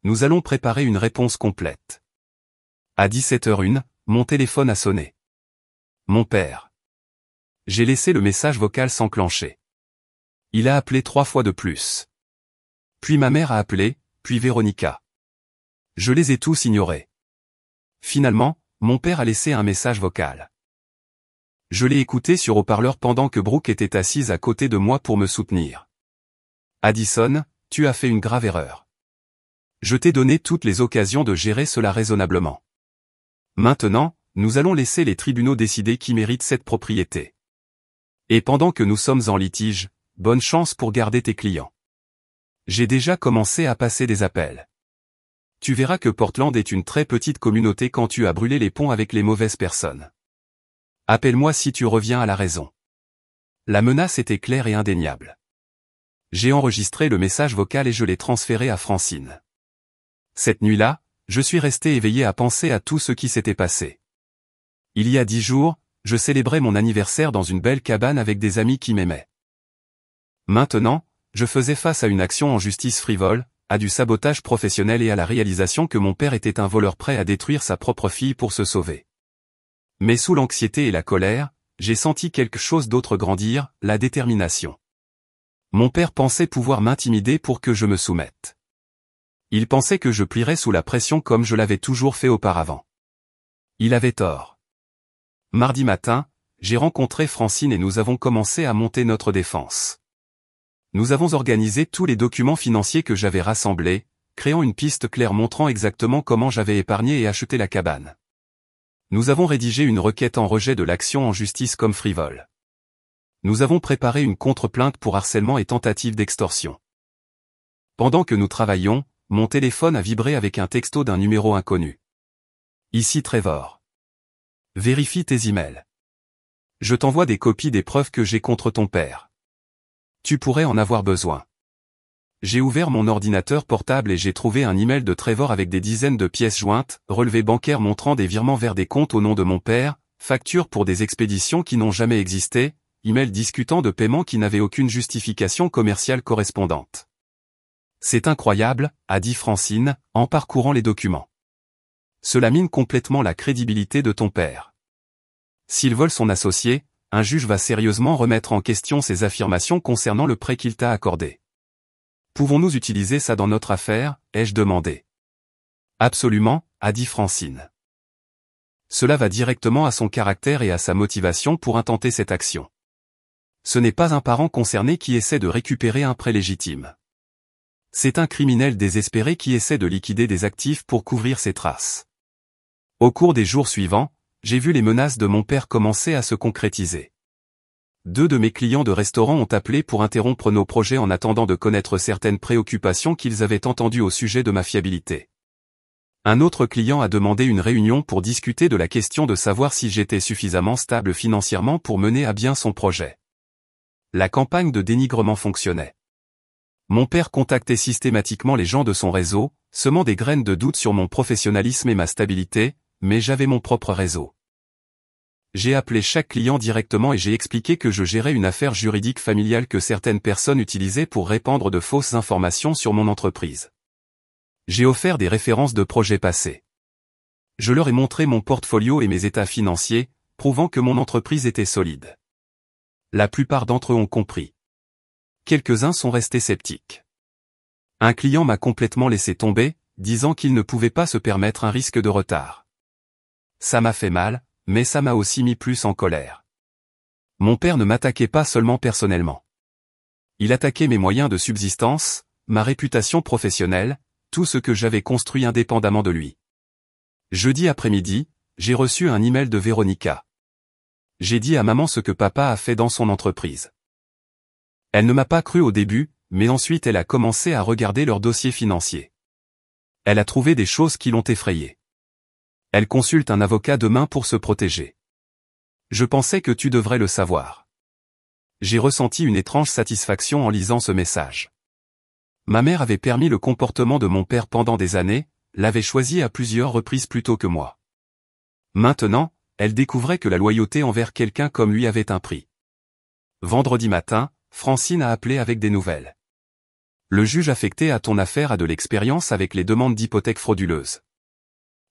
Nous allons préparer une réponse complète. À 17h01, mon téléphone a sonné. Mon père. J'ai laissé le message vocal s'enclencher. Il a appelé 3 fois de plus. Puis ma mère a appelé, puis Véronica. Je les ai tous ignorés. Finalement, mon père a laissé un message vocal. Je l'ai écouté sur haut-parleur pendant que Brooke était assise à côté de moi pour me soutenir. Addison, tu as fait une grave erreur. Je t'ai donné toutes les occasions de gérer cela raisonnablement. Maintenant, nous allons laisser les tribunaux décider qui mérite cette propriété. Et pendant que nous sommes en litige, bonne chance pour garder tes clients. J'ai déjà commencé à passer des appels. Tu verras que Portland est une très petite communauté quand tu as brûlé les ponts avec les mauvaises personnes. Appelle-moi si tu reviens à la raison. La menace était claire et indéniable. J'ai enregistré le message vocal et je l'ai transféré à Francine. Cette nuit-là, je suis resté éveillé à penser à tout ce qui s'était passé. Il y a 10 jours, je célébrais mon anniversaire dans une belle cabane avec des amis qui m'aimaient. Maintenant, je faisais face à une action en justice frivole, à du sabotage professionnel et à la réalisation que mon père était un voleur prêt à détruire sa propre fille pour se sauver. Mais sous l'anxiété et la colère, j'ai senti quelque chose d'autre grandir, la détermination. Mon père pensait pouvoir m'intimider pour que je me soumette. Il pensait que je plierais sous la pression comme je l'avais toujours fait auparavant. Il avait tort. Mardi matin, j'ai rencontré Francine et nous avons commencé à monter notre défense. Nous avons organisé tous les documents financiers que j'avais rassemblés, créant une piste claire montrant exactement comment j'avais épargné et acheté la cabane. Nous avons rédigé une requête en rejet de l'action en justice comme frivole. Nous avons préparé une contre-plainte pour harcèlement et tentative d'extorsion. Pendant que nous travaillions, mon téléphone a vibré avec un texto d'un numéro inconnu. Ici Trevor. Vérifie tes emails. Je t'envoie des copies des preuves que j'ai contre ton père. Tu pourrais en avoir besoin. J'ai ouvert mon ordinateur portable et j'ai trouvé un email de Trevor avec des dizaines de pièces jointes, relevés bancaires montrant des virements vers des comptes au nom de mon père, factures pour des expéditions qui n'ont jamais existé, emails discutant de paiements qui n'avaient aucune justification commerciale correspondante. C'est incroyable, a dit Francine, en parcourant les documents. Cela mine complètement la crédibilité de ton père. S'il vole son associé, un juge va sérieusement remettre en question ses affirmations concernant le prêt qu'il t'a accordé. Pouvons-nous utiliser ça dans notre affaire, ai-je demandé. Absolument, a dit Francine. Cela va directement à son caractère et à sa motivation pour intenter cette action. Ce n'est pas un parent concerné qui essaie de récupérer un prêt légitime. C'est un criminel désespéré qui essaie de liquider des actifs pour couvrir ses traces. Au cours des jours suivants, j'ai vu les menaces de mon père commencer à se concrétiser. 2 de mes clients de restaurant ont appelé pour interrompre nos projets en attendant de connaître certaines préoccupations qu'ils avaient entendues au sujet de ma fiabilité. Un autre client a demandé une réunion pour discuter de la question de savoir si j'étais suffisamment stable financièrement pour mener à bien son projet. La campagne de dénigrement fonctionnait. Mon père contactait systématiquement les gens de son réseau, semant des graines de doute sur mon professionnalisme et ma stabilité, mais j'avais mon propre réseau. J'ai appelé chaque client directement et j'ai expliqué que je gérais une affaire juridique familiale que certaines personnes utilisaient pour répandre de fausses informations sur mon entreprise. J'ai offert des références de projets passés. Je leur ai montré mon portfolio et mes états financiers, prouvant que mon entreprise était solide. La plupart d'entre eux ont compris. Quelques-uns sont restés sceptiques. Un client m'a complètement laissé tomber, disant qu'il ne pouvait pas se permettre un risque de retard. Ça m'a fait mal, mais ça m'a aussi mis plus en colère. Mon père ne m'attaquait pas seulement personnellement. Il attaquait mes moyens de subsistance, ma réputation professionnelle, tout ce que j'avais construit indépendamment de lui. Jeudi après-midi, j'ai reçu un email de Véronica. J'ai dit à maman ce que papa a fait dans son entreprise. Elle ne m'a pas cru au début, mais ensuite elle a commencé à regarder leur dossier financier. Elle a trouvé des choses qui l'ont effrayée. Elle consulte un avocat demain pour se protéger. Je pensais que tu devrais le savoir. J'ai ressenti une étrange satisfaction en lisant ce message. Ma mère avait permis le comportement de mon père pendant des années, l'avait choisi à plusieurs reprises plutôt que moi. Maintenant, elle découvrait que la loyauté envers quelqu'un comme lui avait un prix. Vendredi matin, Francine a appelé avec des nouvelles. Le juge affecté à ton affaire a de l'expérience avec les demandes d'hypothèques frauduleuses.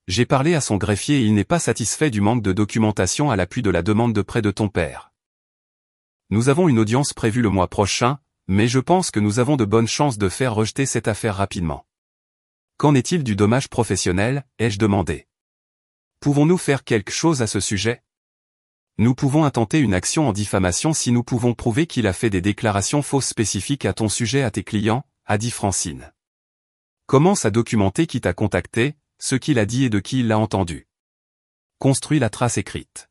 J'ai parlé à son greffier et il n'est pas satisfait du manque de documentation à l'appui de la demande de prêt de ton père. Nous avons une audience prévue le mois prochain, mais je pense que nous avons de bonnes chances de faire rejeter cette affaire rapidement. Qu'en est-il du dommage professionnel, ai-je demandé. Pouvons-nous faire quelque chose à ce sujet? Nous pouvons intenter une action en diffamation si nous pouvons prouver qu'il a fait des déclarations fausses spécifiques à ton sujet à tes clients, a dit Francine. Commence à documenter qui t'a contacté, ce qu'il a dit et de qui il l'a entendu. Construis la trace écrite.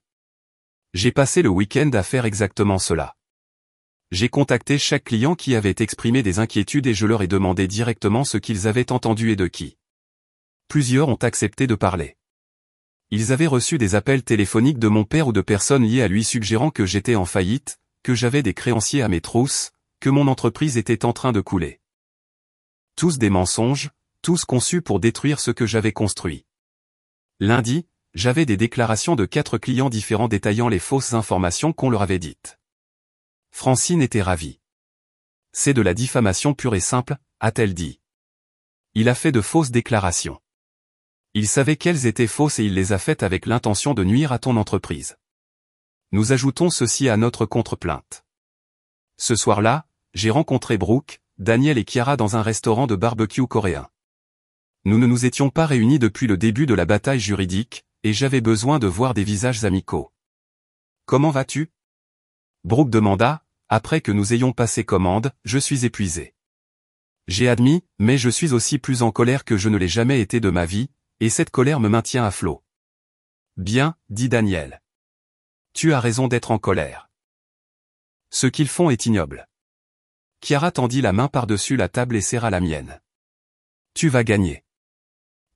J'ai passé le week-end à faire exactement cela. J'ai contacté chaque client qui avait exprimé des inquiétudes et je leur ai demandé directement ce qu'ils avaient entendu et de qui. Plusieurs ont accepté de parler. Ils avaient reçu des appels téléphoniques de mon père ou de personnes liées à lui suggérant que j'étais en faillite, que j'avais des créanciers à mes trousses, que mon entreprise était en train de couler. Tous des mensonges, tous conçus pour détruire ce que j'avais construit. Lundi, j'avais des déclarations de 4 clients différents détaillant les fausses informations qu'on leur avait dites. Francine était ravie. C'est de la diffamation pure et simple, a-t-elle dit. Il a fait de fausses déclarations. Il savait qu'elles étaient fausses et il les a faites avec l'intention de nuire à ton entreprise. Nous ajoutons ceci à notre contre-plainte. Ce soir-là, j'ai rencontré Brooke, Daniel et Chiara dans un restaurant de barbecue coréen. Nous ne nous étions pas réunis depuis le début de la bataille juridique, et j'avais besoin de voir des visages amicaux. Comment vas-tu? Brooke demanda, après que nous ayons passé commande, je suis épuisé. J'ai admis, mais je suis aussi plus en colère que je ne l'ai jamais été de ma vie, et cette colère me maintient à flot. Bien, dit Daniel. Tu as raison d'être en colère. Ce qu'ils font est ignoble. Chiara tendit la main par-dessus la table et serra la mienne. Tu vas gagner.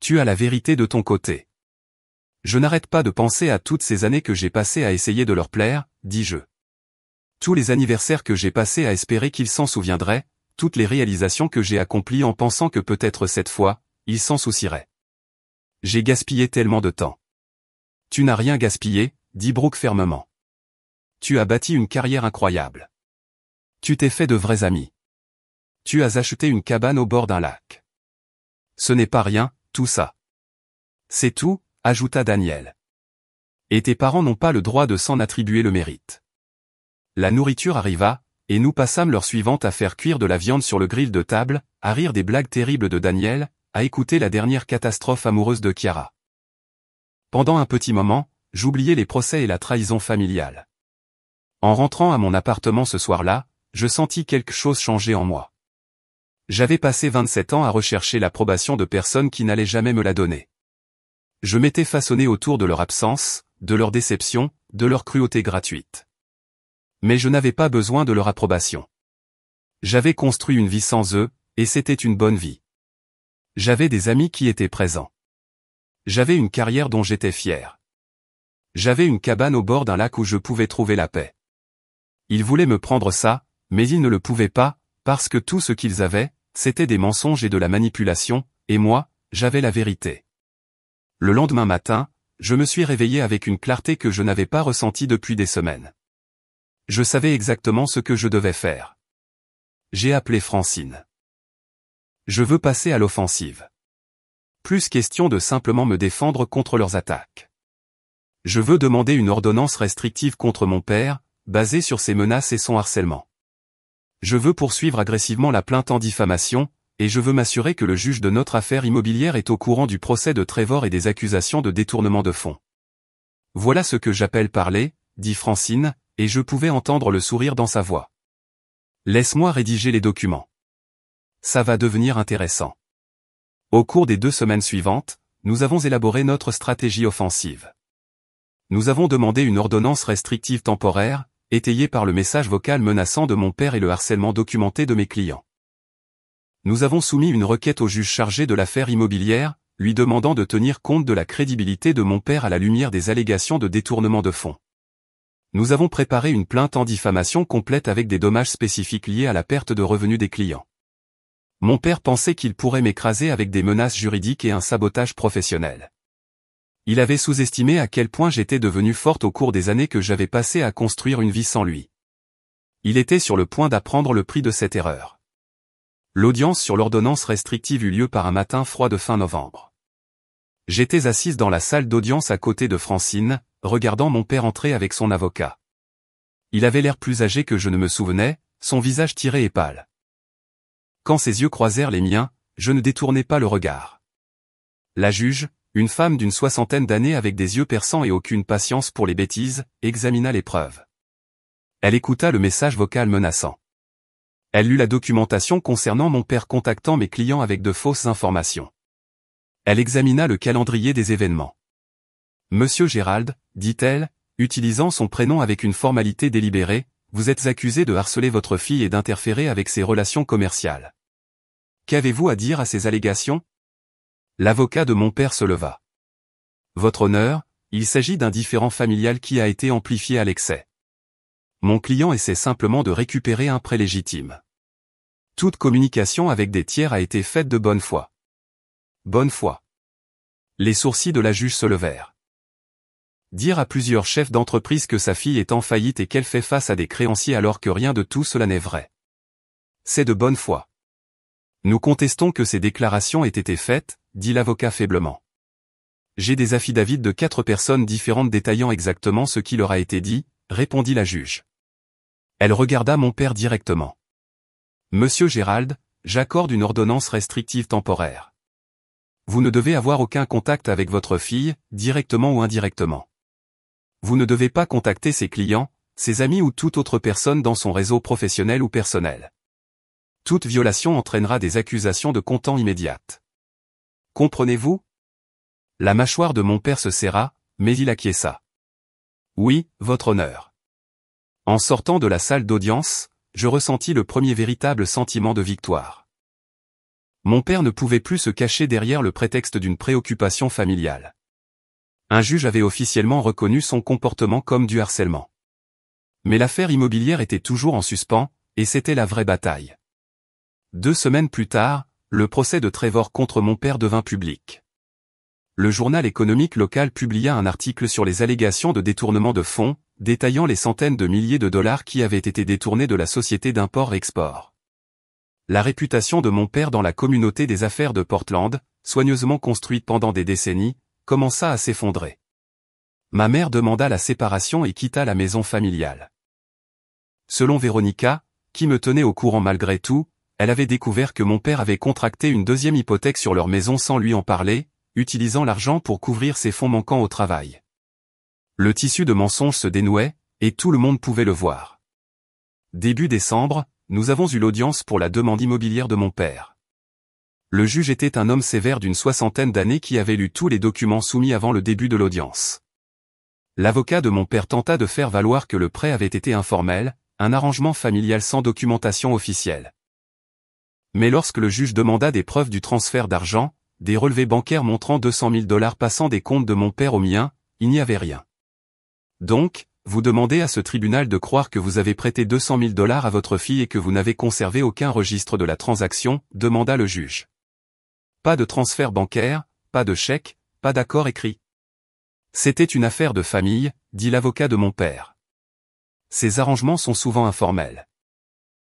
Tu as la vérité de ton côté. Je n'arrête pas de penser à toutes ces années que j'ai passées à essayer de leur plaire, dis-je. Tous les anniversaires que j'ai passés à espérer qu'ils s'en souviendraient, toutes les réalisations que j'ai accomplies en pensant que peut-être cette fois, ils s'en soucieraient. J'ai gaspillé tellement de temps. Tu n'as rien gaspillé, dit Brooke fermement. Tu as bâti une carrière incroyable. Tu t'es fait de vrais amis. Tu as acheté une cabane au bord d'un lac. Ce n'est pas rien, tout ça. C'est tout, ajouta Daniel. Et tes parents n'ont pas le droit de s'en attribuer le mérite. La nourriture arriva, et nous passâmes l'heure suivante à faire cuire de la viande sur le grill de table, à rire des blagues terribles de Daniel, à écouter la dernière catastrophe amoureuse de Chiara. Pendant un petit moment, j'oubliais les procès et la trahison familiale. En rentrant à mon appartement ce soir-là, je sentis quelque chose changer en moi. J'avais passé 27 ans à rechercher l'approbation de personnes qui n'allaient jamais me la donner. Je m'étais façonné autour de leur absence, de leur déception, de leur cruauté gratuite. Mais je n'avais pas besoin de leur approbation. J'avais construit une vie sans eux, et c'était une bonne vie. J'avais des amis qui étaient présents. J'avais une carrière dont j'étais fier. J'avais une cabane au bord d'un lac où je pouvais trouver la paix. Ils voulaient me prendre ça, mais ils ne le pouvaient pas, parce que tout ce qu'ils avaient, c'était des mensonges et de la manipulation, et moi, j'avais la vérité. Le lendemain matin, je me suis réveillé avec une clarté que je n'avais pas ressentie depuis des semaines. Je savais exactement ce que je devais faire. J'ai appelé Francine. Je veux passer à l'offensive. Plus question de simplement me défendre contre leurs attaques. Je veux demander une ordonnance restrictive contre mon père, basée sur ses menaces et son harcèlement. Je veux poursuivre agressivement la plainte en diffamation, et je veux m'assurer que le juge de notre affaire immobilière est au courant du procès de Trevor et des accusations de détournement de fonds. Voilà ce que j'appelle parler, dit Francine, et je pouvais entendre le sourire dans sa voix. Laisse-moi rédiger les documents. Ça va devenir intéressant. Au cours des 2 semaines suivantes, nous avons élaboré notre stratégie offensive. Nous avons demandé une ordonnance restrictive temporaire, étayée par le message vocal menaçant de mon père et le harcèlement documenté de mes clients. Nous avons soumis une requête au juge chargé de l'affaire immobilière, lui demandant de tenir compte de la crédibilité de mon père à la lumière des allégations de détournement de fonds. Nous avons préparé une plainte en diffamation complète avec des dommages spécifiques liés à la perte de revenus des clients. Mon père pensait qu'il pourrait m'écraser avec des menaces juridiques et un sabotage professionnel. Il avait sous-estimé à quel point j'étais devenue forte au cours des années que j'avais passées à construire une vie sans lui. Il était sur le point d'apprendre le prix de cette erreur. L'audience sur l'ordonnance restrictive eut lieu par un matin froid de fin novembre. J'étais assise dans la salle d'audience à côté de Francine, regardant mon père entrer avec son avocat. Il avait l'air plus âgé que je ne me souvenais, son visage tiré et pâle. Quand ses yeux croisèrent les miens, je ne détournai pas le regard. La juge, une femme d'une 60aine d'années avec des yeux perçants et aucune patience pour les bêtises, examina les preuves. Elle écouta le message vocal menaçant. Elle lut la documentation concernant mon père contactant mes clients avec de fausses informations. Elle examina le calendrier des événements. Monsieur Gérald, dit-elle, utilisant son prénom avec une formalité délibérée, vous êtes accusé de harceler votre fille et d'interférer avec ses relations commerciales. Qu'avez-vous à dire à ces allégations? L'avocat de mon père se leva. Votre honneur, il s'agit d'un différend familial qui a été amplifié à l'excès. Mon client essaie simplement de récupérer un prêt légitime. Toute communication avec des tiers a été faite de bonne foi. Bonne foi. Les sourcils de la juge se levèrent. Dire à plusieurs chefs d'entreprise que sa fille est en faillite et qu'elle fait face à des créanciers alors que rien de tout cela n'est vrai. C'est de bonne foi. Nous contestons que ces déclarations aient été faites, dit l'avocat faiblement. J'ai des affidavits de 4 personnes différentes détaillant exactement ce qui leur a été dit, répondit la juge. Elle regarda mon père directement. Monsieur Gérald, j'accorde une ordonnance restrictive temporaire. Vous ne devez avoir aucun contact avec votre fille, directement ou indirectement. Vous ne devez pas contacter ses clients, ses amis ou toute autre personne dans son réseau professionnel ou personnel. Toute violation entraînera des accusations de comptant immédiates. Comprenez-vous? La mâchoire de mon père se serra, mais il acquiesça. Oui, votre honneur. En sortant de la salle d'audience, je ressentis le premier véritable sentiment de victoire. Mon père ne pouvait plus se cacher derrière le prétexte d'une préoccupation familiale. Un juge avait officiellement reconnu son comportement comme du harcèlement. Mais l'affaire immobilière était toujours en suspens, et c'était la vraie bataille. 2 semaines plus tard, le procès de Trevor contre mon père devint public. le journal économique local publia un article sur les allégations de détournement de fonds, détaillant les centaines de milliers de dollars qui avaient été détournés de la société d'import-export. La réputation de mon père dans la communauté des affaires de Portland, soigneusement construite pendant des décennies, commença à s'effondrer. Ma mère demanda la séparation et quitta la maison familiale. Selon Véronica, qui me tenait au courant malgré tout, elle avait découvert que mon père avait contracté une deuxième hypothèque sur leur maison sans lui en parler, utilisant l'argent pour couvrir ses fonds manquants au travail. Le tissu de mensonges se dénouait, et tout le monde pouvait le voir. Début décembre, nous avons eu l'audience pour la demande immobilière de mon père. Le juge était un homme sévère d'une 60aine d'années qui avait lu tous les documents soumis avant le début de l'audience. L'avocat de mon père tenta de faire valoir que le prêt avait été informel, un arrangement familial sans documentation officielle. Mais lorsque le juge demanda des preuves du transfert d'argent, des relevés bancaires montrant 200 000 dollars passant des comptes de mon père aux miens, il n'y avait rien. Donc, vous demandez à ce tribunal de croire que vous avez prêté 200 000 dollars à votre fille et que vous n'avez conservé aucun registre de la transaction, demanda le juge. Pas de transfert bancaire, pas de chèque, pas d'accord écrit. C'était une affaire de famille, dit l'avocat de mon père. Ces arrangements sont souvent informels.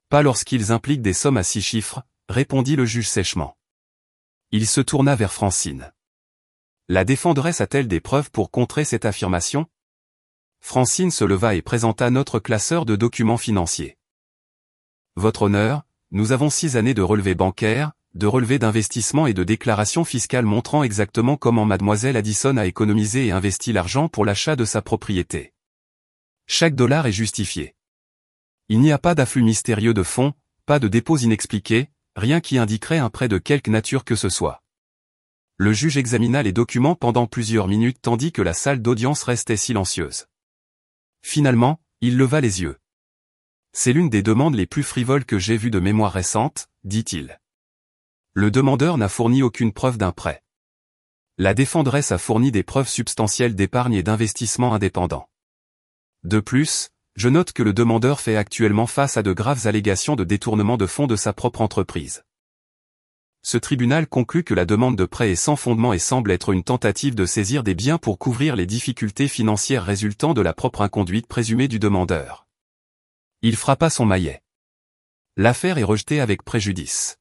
Pas lorsqu'ils impliquent des sommes à 6 chiffres, répondit le juge sèchement. Il se tourna vers Francine. La défendresse a-t-elle des preuves pour contrer cette affirmation? Francine se leva et présenta notre classeur de documents financiers. Votre honneur, nous avons 6 années de relevés bancaires, de relevés d'investissement et de déclarations fiscales montrant exactement comment mademoiselle Addison a économisé et investi l'argent pour l'achat de sa propriété. Chaque dollar est justifié. Il n'y a pas d'afflux mystérieux de fonds, pas de dépôts inexpliqués, rien qui indiquerait un prêt de quelque nature que ce soit. Le juge examina les documents pendant plusieurs minutes tandis que la salle d'audience restait silencieuse. Finalement, il leva les yeux. C'est l'une des demandes les plus frivoles que j'ai vues de mémoire récente, dit-il. Le demandeur n'a fourni aucune preuve d'un prêt. La défendresse a fourni des preuves substantielles d'épargne et d'investissement indépendants. De plus, je note que le demandeur fait actuellement face à de graves allégations de détournement de fonds de sa propre entreprise. Ce tribunal conclut que la demande de prêt est sans fondement et semble être une tentative de saisir des biens pour couvrir les difficultés financières résultant de la propre inconduite présumée du demandeur. Il frappa son maillet. L'affaire est rejetée avec préjudice.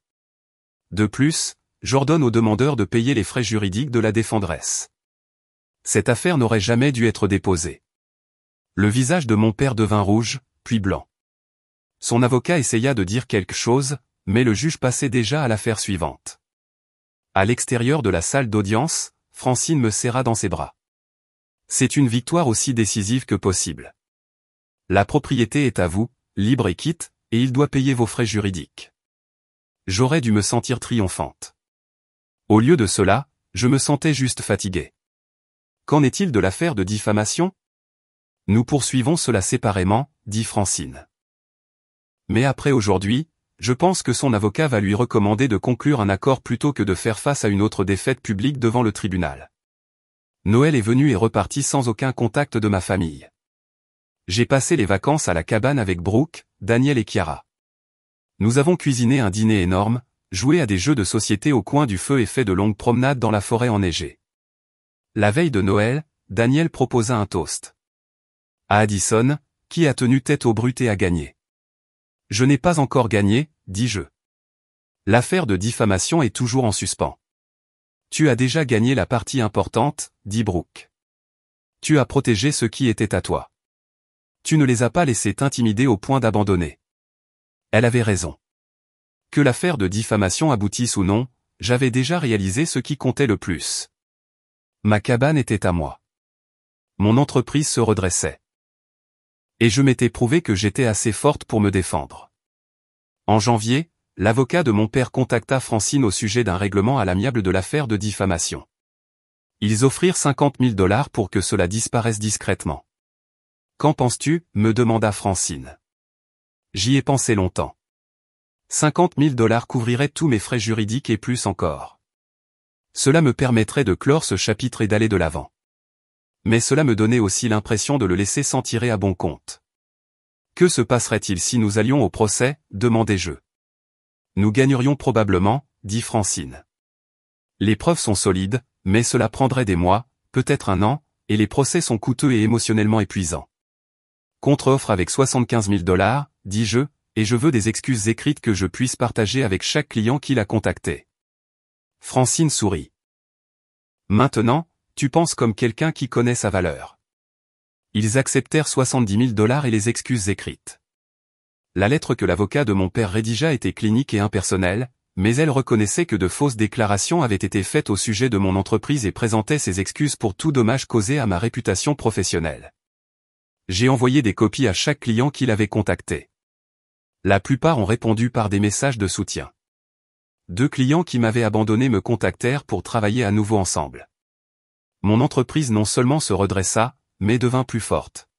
De plus, j'ordonne au demandeur de payer les frais juridiques de la défendresse. Cette affaire n'aurait jamais dû être déposée. Le visage de mon père devint rouge, puis blanc. Son avocat essaya de dire quelque chose, mais le juge passait déjà à l'affaire suivante. À l'extérieur de la salle d'audience, Francine me serra dans ses bras. C'est une victoire aussi décisive que possible. La propriété est à vous, libre et quitte, et il doit payer vos frais juridiques. J'aurais dû me sentir triomphante. Au lieu de cela, je me sentais juste fatigué. Qu'en est-il de l'affaire de diffamation? Nous poursuivons cela séparément, dit Francine. Mais après aujourd'hui, je pense que son avocat va lui recommander de conclure un accord plutôt que de faire face à une autre défaite publique devant le tribunal. Noël est venu et reparti sans aucun contact de ma famille. J'ai passé les vacances à la cabane avec Brooke, Daniel et Chiara. Nous avons cuisiné un dîner énorme, joué à des jeux de société au coin du feu et fait de longues promenades dans la forêt enneigée. La veille de Noël, Daniel proposa un toast. À Addison, qui a tenu tête au brut et a gagné. Je n'ai pas encore gagné, dis-je. L'affaire de diffamation est toujours en suspens. Tu as déjà gagné la partie importante, dit Brooke. Tu as protégé ce qui était à toi. Tu ne les as pas laissés t'intimider au point d'abandonner. Elle avait raison. Que l'affaire de diffamation aboutisse ou non, j'avais déjà réalisé ce qui comptait le plus. Ma cabane était à moi. Mon entreprise se redressait. Et je m'étais prouvé que j'étais assez forte pour me défendre. En janvier, l'avocat de mon père contacta Francine au sujet d'un règlement à l'amiable de l'affaire de diffamation. Ils offrirent 50 000 dollars pour que cela disparaisse discrètement. Qu'en penses-tu, me demanda Francine. J'y ai pensé longtemps. 50 000 dollars couvriraient tous mes frais juridiques et plus encore. Cela me permettrait de clore ce chapitre et d'aller de l'avant. Mais cela me donnait aussi l'impression de le laisser s'en tirer à bon compte. Que se passerait-il si nous allions au procès, demandai-je. Nous gagnerions probablement, dit Francine. Les preuves sont solides, mais cela prendrait des mois, peut-être un an, et les procès sont coûteux et émotionnellement épuisants. Contre-offre avec 75 000 $, dis-je, et je veux des excuses écrites que je puisse partager avec chaque client qui l'a contacté. Francine sourit. Maintenant, tu penses comme quelqu'un qui connaît sa valeur. Ils acceptèrent 70 000 $ et les excuses écrites. La lettre que l'avocat de mon père rédigea était clinique et impersonnelle, mais elle reconnaissait que de fausses déclarations avaient été faites au sujet de mon entreprise et présentait ses excuses pour tout dommage causé à ma réputation professionnelle. J'ai envoyé des copies à chaque client qui l'avait contacté. La plupart ont répondu par des messages de soutien. 2 clients qui m'avaient abandonné me contactèrent pour travailler à nouveau ensemble. Mon entreprise non seulement se redressa, mais devint plus forte.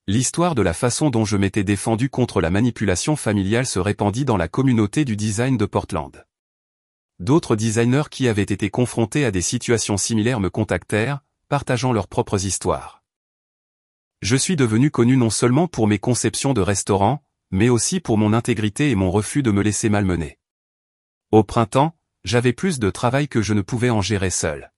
L'histoire de la façon dont je m'étais défendu contre la manipulation familiale se répandit dans la communauté du design de Portland. D'autres designers qui avaient été confrontés à des situations similaires me contactèrent, partageant leurs propres histoires. Je suis devenu connu non seulement pour mes conceptions de restaurants, mais aussi pour mon intégrité et mon refus de me laisser malmener. Au printemps, j'avais plus de travail que je ne pouvais en gérer seul.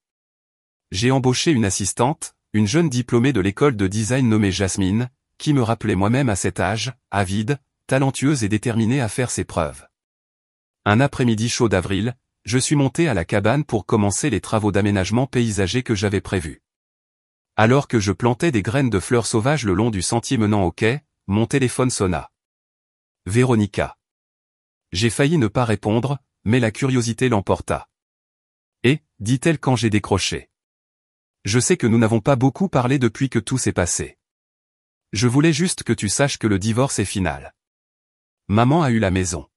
J'ai embauché une assistante, une jeune diplômée de l'école de design nommée Jasmine, qui me rappelait moi-même à cet âge, avide, talentueuse et déterminée à faire ses preuves. Un après-midi chaud d'avril, je suis monté à la cabane pour commencer les travaux d'aménagement paysager que j'avais prévus. Alors que je plantais des graines de fleurs sauvages le long du sentier menant au quai, mon téléphone sonna. Véronica. J'ai failli ne pas répondre, mais la curiosité l'emporta. Et, dit-elle quand j'ai décroché. Je sais que nous n'avons pas beaucoup parlé depuis que tout s'est passé. Je voulais juste que tu saches que le divorce est final. Maman a eu la maison.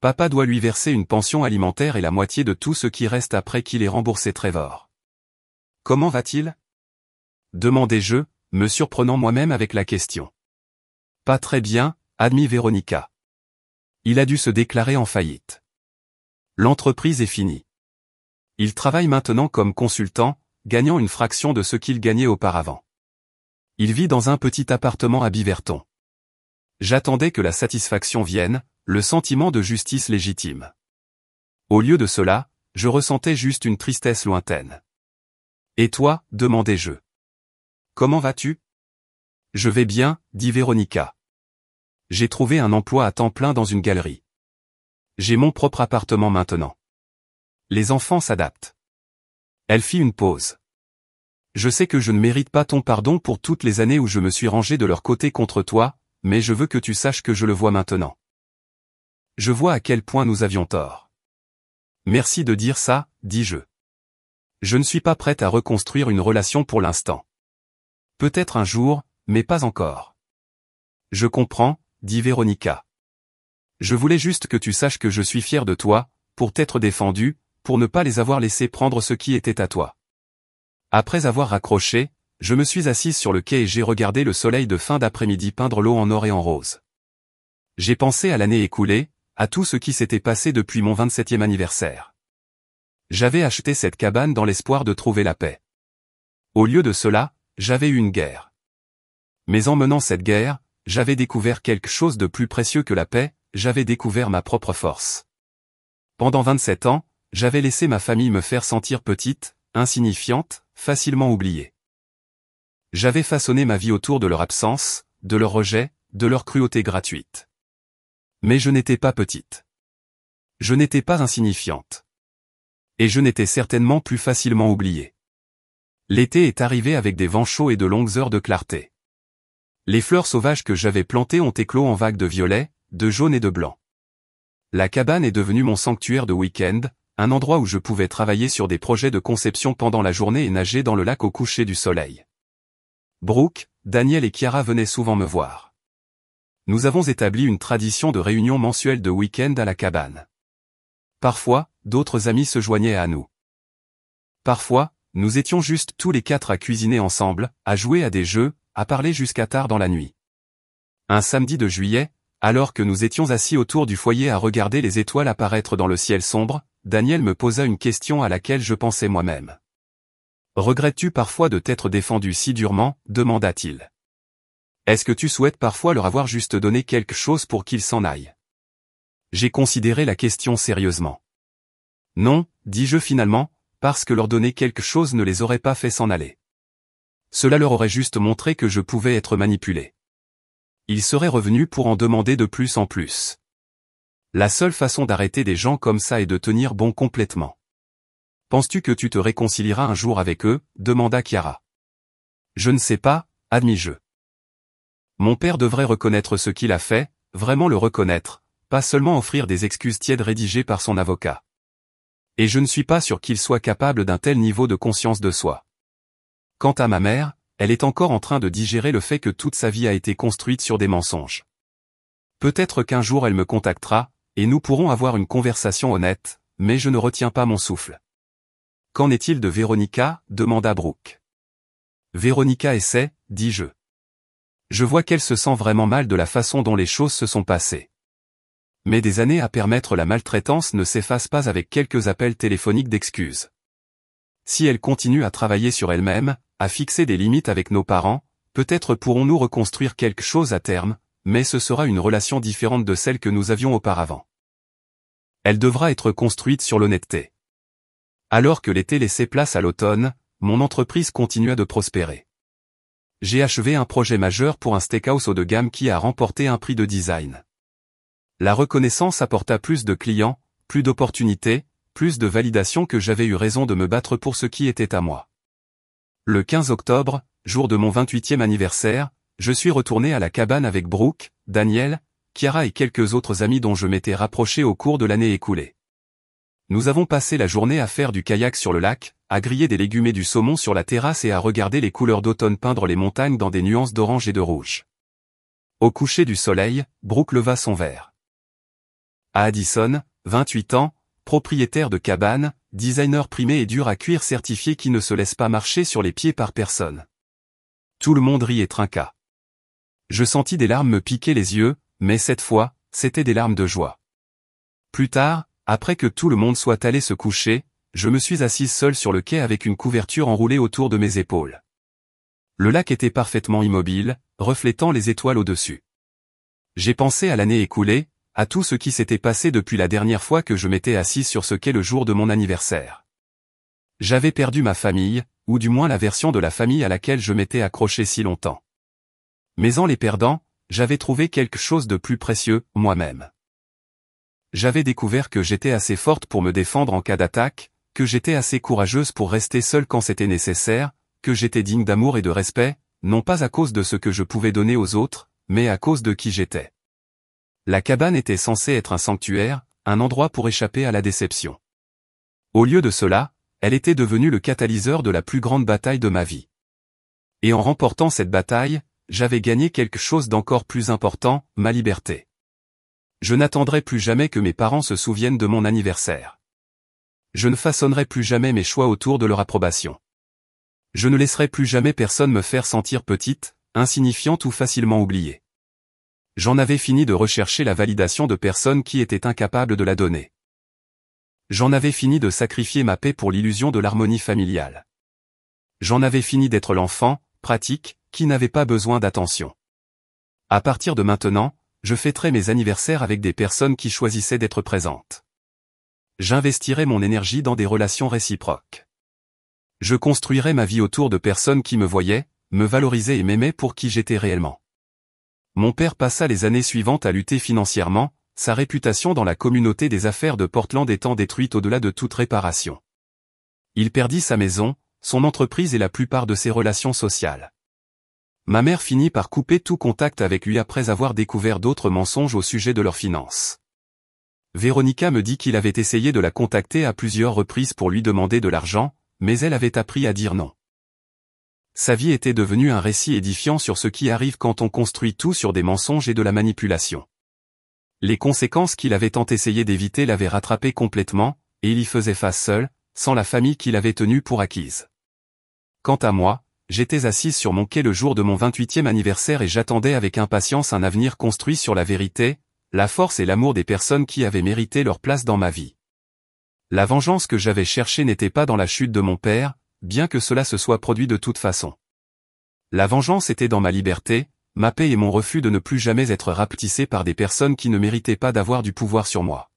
Papa doit lui verser une pension alimentaire et la moitié de tout ce qui reste après qu'il ait remboursé Trevor. Comment va-t-il ? Demandai-je, me surprenant moi-même avec la question. Pas très bien, admit Véronica. Il a dû se déclarer en faillite. L'entreprise est finie. Il travaille maintenant comme consultant, gagnant une fraction de ce qu'il gagnait auparavant. Il vit dans un petit appartement à Beaverton. J'attendais que la satisfaction vienne, le sentiment de justice légitime. Au lieu de cela, je ressentais juste une tristesse lointaine. Et toi, demandai-je. Comment vas-tu ? Je vais bien, dit Véronica. J'ai trouvé un emploi à temps plein dans une galerie. J'ai mon propre appartement maintenant. Les enfants s'adaptent. Elle fit une pause. Je sais que je ne mérite pas ton pardon pour toutes les années où je me suis rangé de leur côté contre toi, mais je veux que tu saches que je le vois maintenant. Je vois à quel point nous avions tort. Merci de dire ça, dis-je. Je ne suis pas prête à reconstruire une relation pour l'instant. Peut-être un jour, mais pas encore. Je comprends, dit Véronica. Je voulais juste que tu saches que je suis fier de toi, pour t'être défendu, pour ne pas les avoir laissés prendre ce qui était à toi. Après avoir raccroché, je me suis assise sur le quai et j'ai regardé le soleil de fin d'après-midi peindre l'eau en or et en rose. J'ai pensé à l'année écoulée, à tout ce qui s'était passé depuis mon 27e anniversaire. J'avais acheté cette cabane dans l'espoir de trouver la paix. Au lieu de cela, j'avais eu une guerre. Mais en menant cette guerre, j'avais découvert quelque chose de plus précieux que la paix, j'avais découvert ma propre force. Pendant 27 ans, j'avais laissé ma famille me faire sentir petite, insignifiante, facilement oubliée. J'avais façonné ma vie autour de leur absence, de leur rejet, de leur cruauté gratuite. Mais je n'étais pas petite. Je n'étais pas insignifiante. Et je n'étais certainement plus facilement oubliée. L'été est arrivé avec des vents chauds et de longues heures de clarté. Les fleurs sauvages que j'avais plantées ont éclos en vagues de violet, de jaune et de blanc. La cabane est devenue mon sanctuaire de week-end, un endroit où je pouvais travailler sur des projets de conception pendant la journée et nager dans le lac au coucher du soleil. Brooke, Daniel et Chiara venaient souvent me voir. Nous avons établi une tradition de réunion mensuelle de week-end à la cabane. Parfois, d'autres amis se joignaient à nous. Parfois, nous étions juste tous les 4 à cuisiner ensemble, à jouer à des jeux, à parler jusqu'à tard dans la nuit. Un samedi de juillet, alors que nous étions assis autour du foyer à regarder les étoiles apparaître dans le ciel sombre, Daniel me posa une question à laquelle je pensais moi-même. « Regrettes-tu parfois de t'être défendu si durement ?» demanda-t-il. « Est-ce que tu souhaites parfois leur avoir juste donné quelque chose pour qu'ils s'en aillent ?» J'ai considéré la question sérieusement. « Non, dis-je finalement, parce que leur donner quelque chose ne les aurait pas fait s'en aller. Cela leur aurait juste montré que je pouvais être manipulé. Ils seraient revenus pour en demander de plus en plus. La seule façon d'arrêter des gens comme ça est de tenir bon complètement. Penses-tu que tu te réconcilieras un jour avec eux? Demanda Chiara. Je ne sais pas, admis-je. Mon père devrait reconnaître ce qu'il a fait, vraiment le reconnaître, pas seulement offrir des excuses tièdes rédigées par son avocat. Et je ne suis pas sûr qu'il soit capable d'un tel niveau de conscience de soi. Quant à ma mère, elle est encore en train de digérer le fait que toute sa vie a été construite sur des mensonges. Peut-être qu'un jour elle me contactera, et nous pourrons avoir une conversation honnête, mais je ne retiens pas mon souffle. Qu'en est-il de Véronica? Demanda Brooke. Véronica essaie, dis-je. Je vois qu'elle se sent vraiment mal de la façon dont les choses se sont passées. Mais des années à permettre la maltraitance ne s'effacent pas avec quelques appels téléphoniques d'excuses. Si elle continue à travailler sur elle-même, à fixer des limites avec nos parents, peut-être pourrons-nous reconstruire quelque chose à terme, mais ce sera une relation différente de celle que nous avions auparavant. Elle devra être construite sur l'honnêteté. Alors que l'été laissait place à l'automne, mon entreprise continua de prospérer. J'ai achevé un projet majeur pour un steakhouse haut de gamme qui a remporté un prix de design. La reconnaissance apporta plus de clients, plus d'opportunités, plus de validation que j'avais eu raison de me battre pour ce qui était à moi. Le 15 octobre, jour de mon 28e anniversaire, je suis retourné à la cabane avec Brooke, Daniel, Chiara et quelques autres amis dont je m'étais rapproché au cours de l'année écoulée. Nous avons passé la journée à faire du kayak sur le lac, à griller des légumes et du saumon sur la terrasse et à regarder les couleurs d'automne peindre les montagnes dans des nuances d'orange et de rouge. Au coucher du soleil, Brooke leva son verre. À Addison, 28 ans, propriétaire de cabane, designer primé et dur à cuire certifié qui ne se laisse pas marcher sur les pieds par personne. Tout le monde rit et trinqua. Je sentis des larmes me piquer les yeux, mais cette fois, c'étaient des larmes de joie. Plus tard, après que tout le monde soit allé se coucher, je me suis assise seule sur le quai avec une couverture enroulée autour de mes épaules. Le lac était parfaitement immobile, reflétant les étoiles au-dessus. J'ai pensé à l'année écoulée, à tout ce qui s'était passé depuis la dernière fois que je m'étais assise sur ce quai le jour de mon anniversaire. J'avais perdu ma famille, ou du moins la version de la famille à laquelle je m'étais accroché si longtemps. Mais en les perdant, j'avais trouvé quelque chose de plus précieux, moi-même. J'avais découvert que j'étais assez forte pour me défendre en cas d'attaque, que j'étais assez courageuse pour rester seule quand c'était nécessaire, que j'étais digne d'amour et de respect, non pas à cause de ce que je pouvais donner aux autres, mais à cause de qui j'étais. La cabane était censée être un sanctuaire, un endroit pour échapper à la déception. Au lieu de cela, elle était devenue le catalyseur de la plus grande bataille de ma vie. Et en remportant cette bataille, j'avais gagné quelque chose d'encore plus important, ma liberté. Je n'attendrai plus jamais que mes parents se souviennent de mon anniversaire. Je ne façonnerai plus jamais mes choix autour de leur approbation. Je ne laisserai plus jamais personne me faire sentir petite, insignifiante ou facilement oubliée. J'en avais fini de rechercher la validation de personnes qui étaient incapables de la donner. J'en avais fini de sacrifier ma paix pour l'illusion de l'harmonie familiale. J'en avais fini d'être l'enfant, pratique, qui n'avait pas besoin d'attention. À partir de maintenant, je fêterai mes anniversaires avec des personnes qui choisissaient d'être présentes. J'investirai mon énergie dans des relations réciproques. Je construirai ma vie autour de personnes qui me voyaient, me valorisaient et m'aimaient pour qui j'étais réellement. Mon père passa les années suivantes à lutter financièrement, sa réputation dans la communauté des affaires de Portland étant détruite au-delà de toute réparation. Il perdit sa maison, son entreprise et la plupart de ses relations sociales. Ma mère finit par couper tout contact avec lui après avoir découvert d'autres mensonges au sujet de leurs finances. Véronica me dit qu'il avait essayé de la contacter à plusieurs reprises pour lui demander de l'argent, mais elle avait appris à dire non. Sa vie était devenue un récit édifiant sur ce qui arrive quand on construit tout sur des mensonges et de la manipulation. Les conséquences qu'il avait tant essayé d'éviter l'avaient rattrapé complètement, et il y faisait face seul, sans la famille qu'il avait tenue pour acquise. Quant à moi, j'étais assise sur mon quai le jour de mon 28e anniversaire et j'attendais avec impatience un avenir construit sur la vérité, la force et l'amour des personnes qui avaient mérité leur place dans ma vie. La vengeance que j'avais cherchée n'était pas dans la chute de mon père, bien que cela se soit produit de toute façon. La vengeance était dans ma liberté, ma paix et mon refus de ne plus jamais être rapetissé par des personnes qui ne méritaient pas d'avoir du pouvoir sur moi.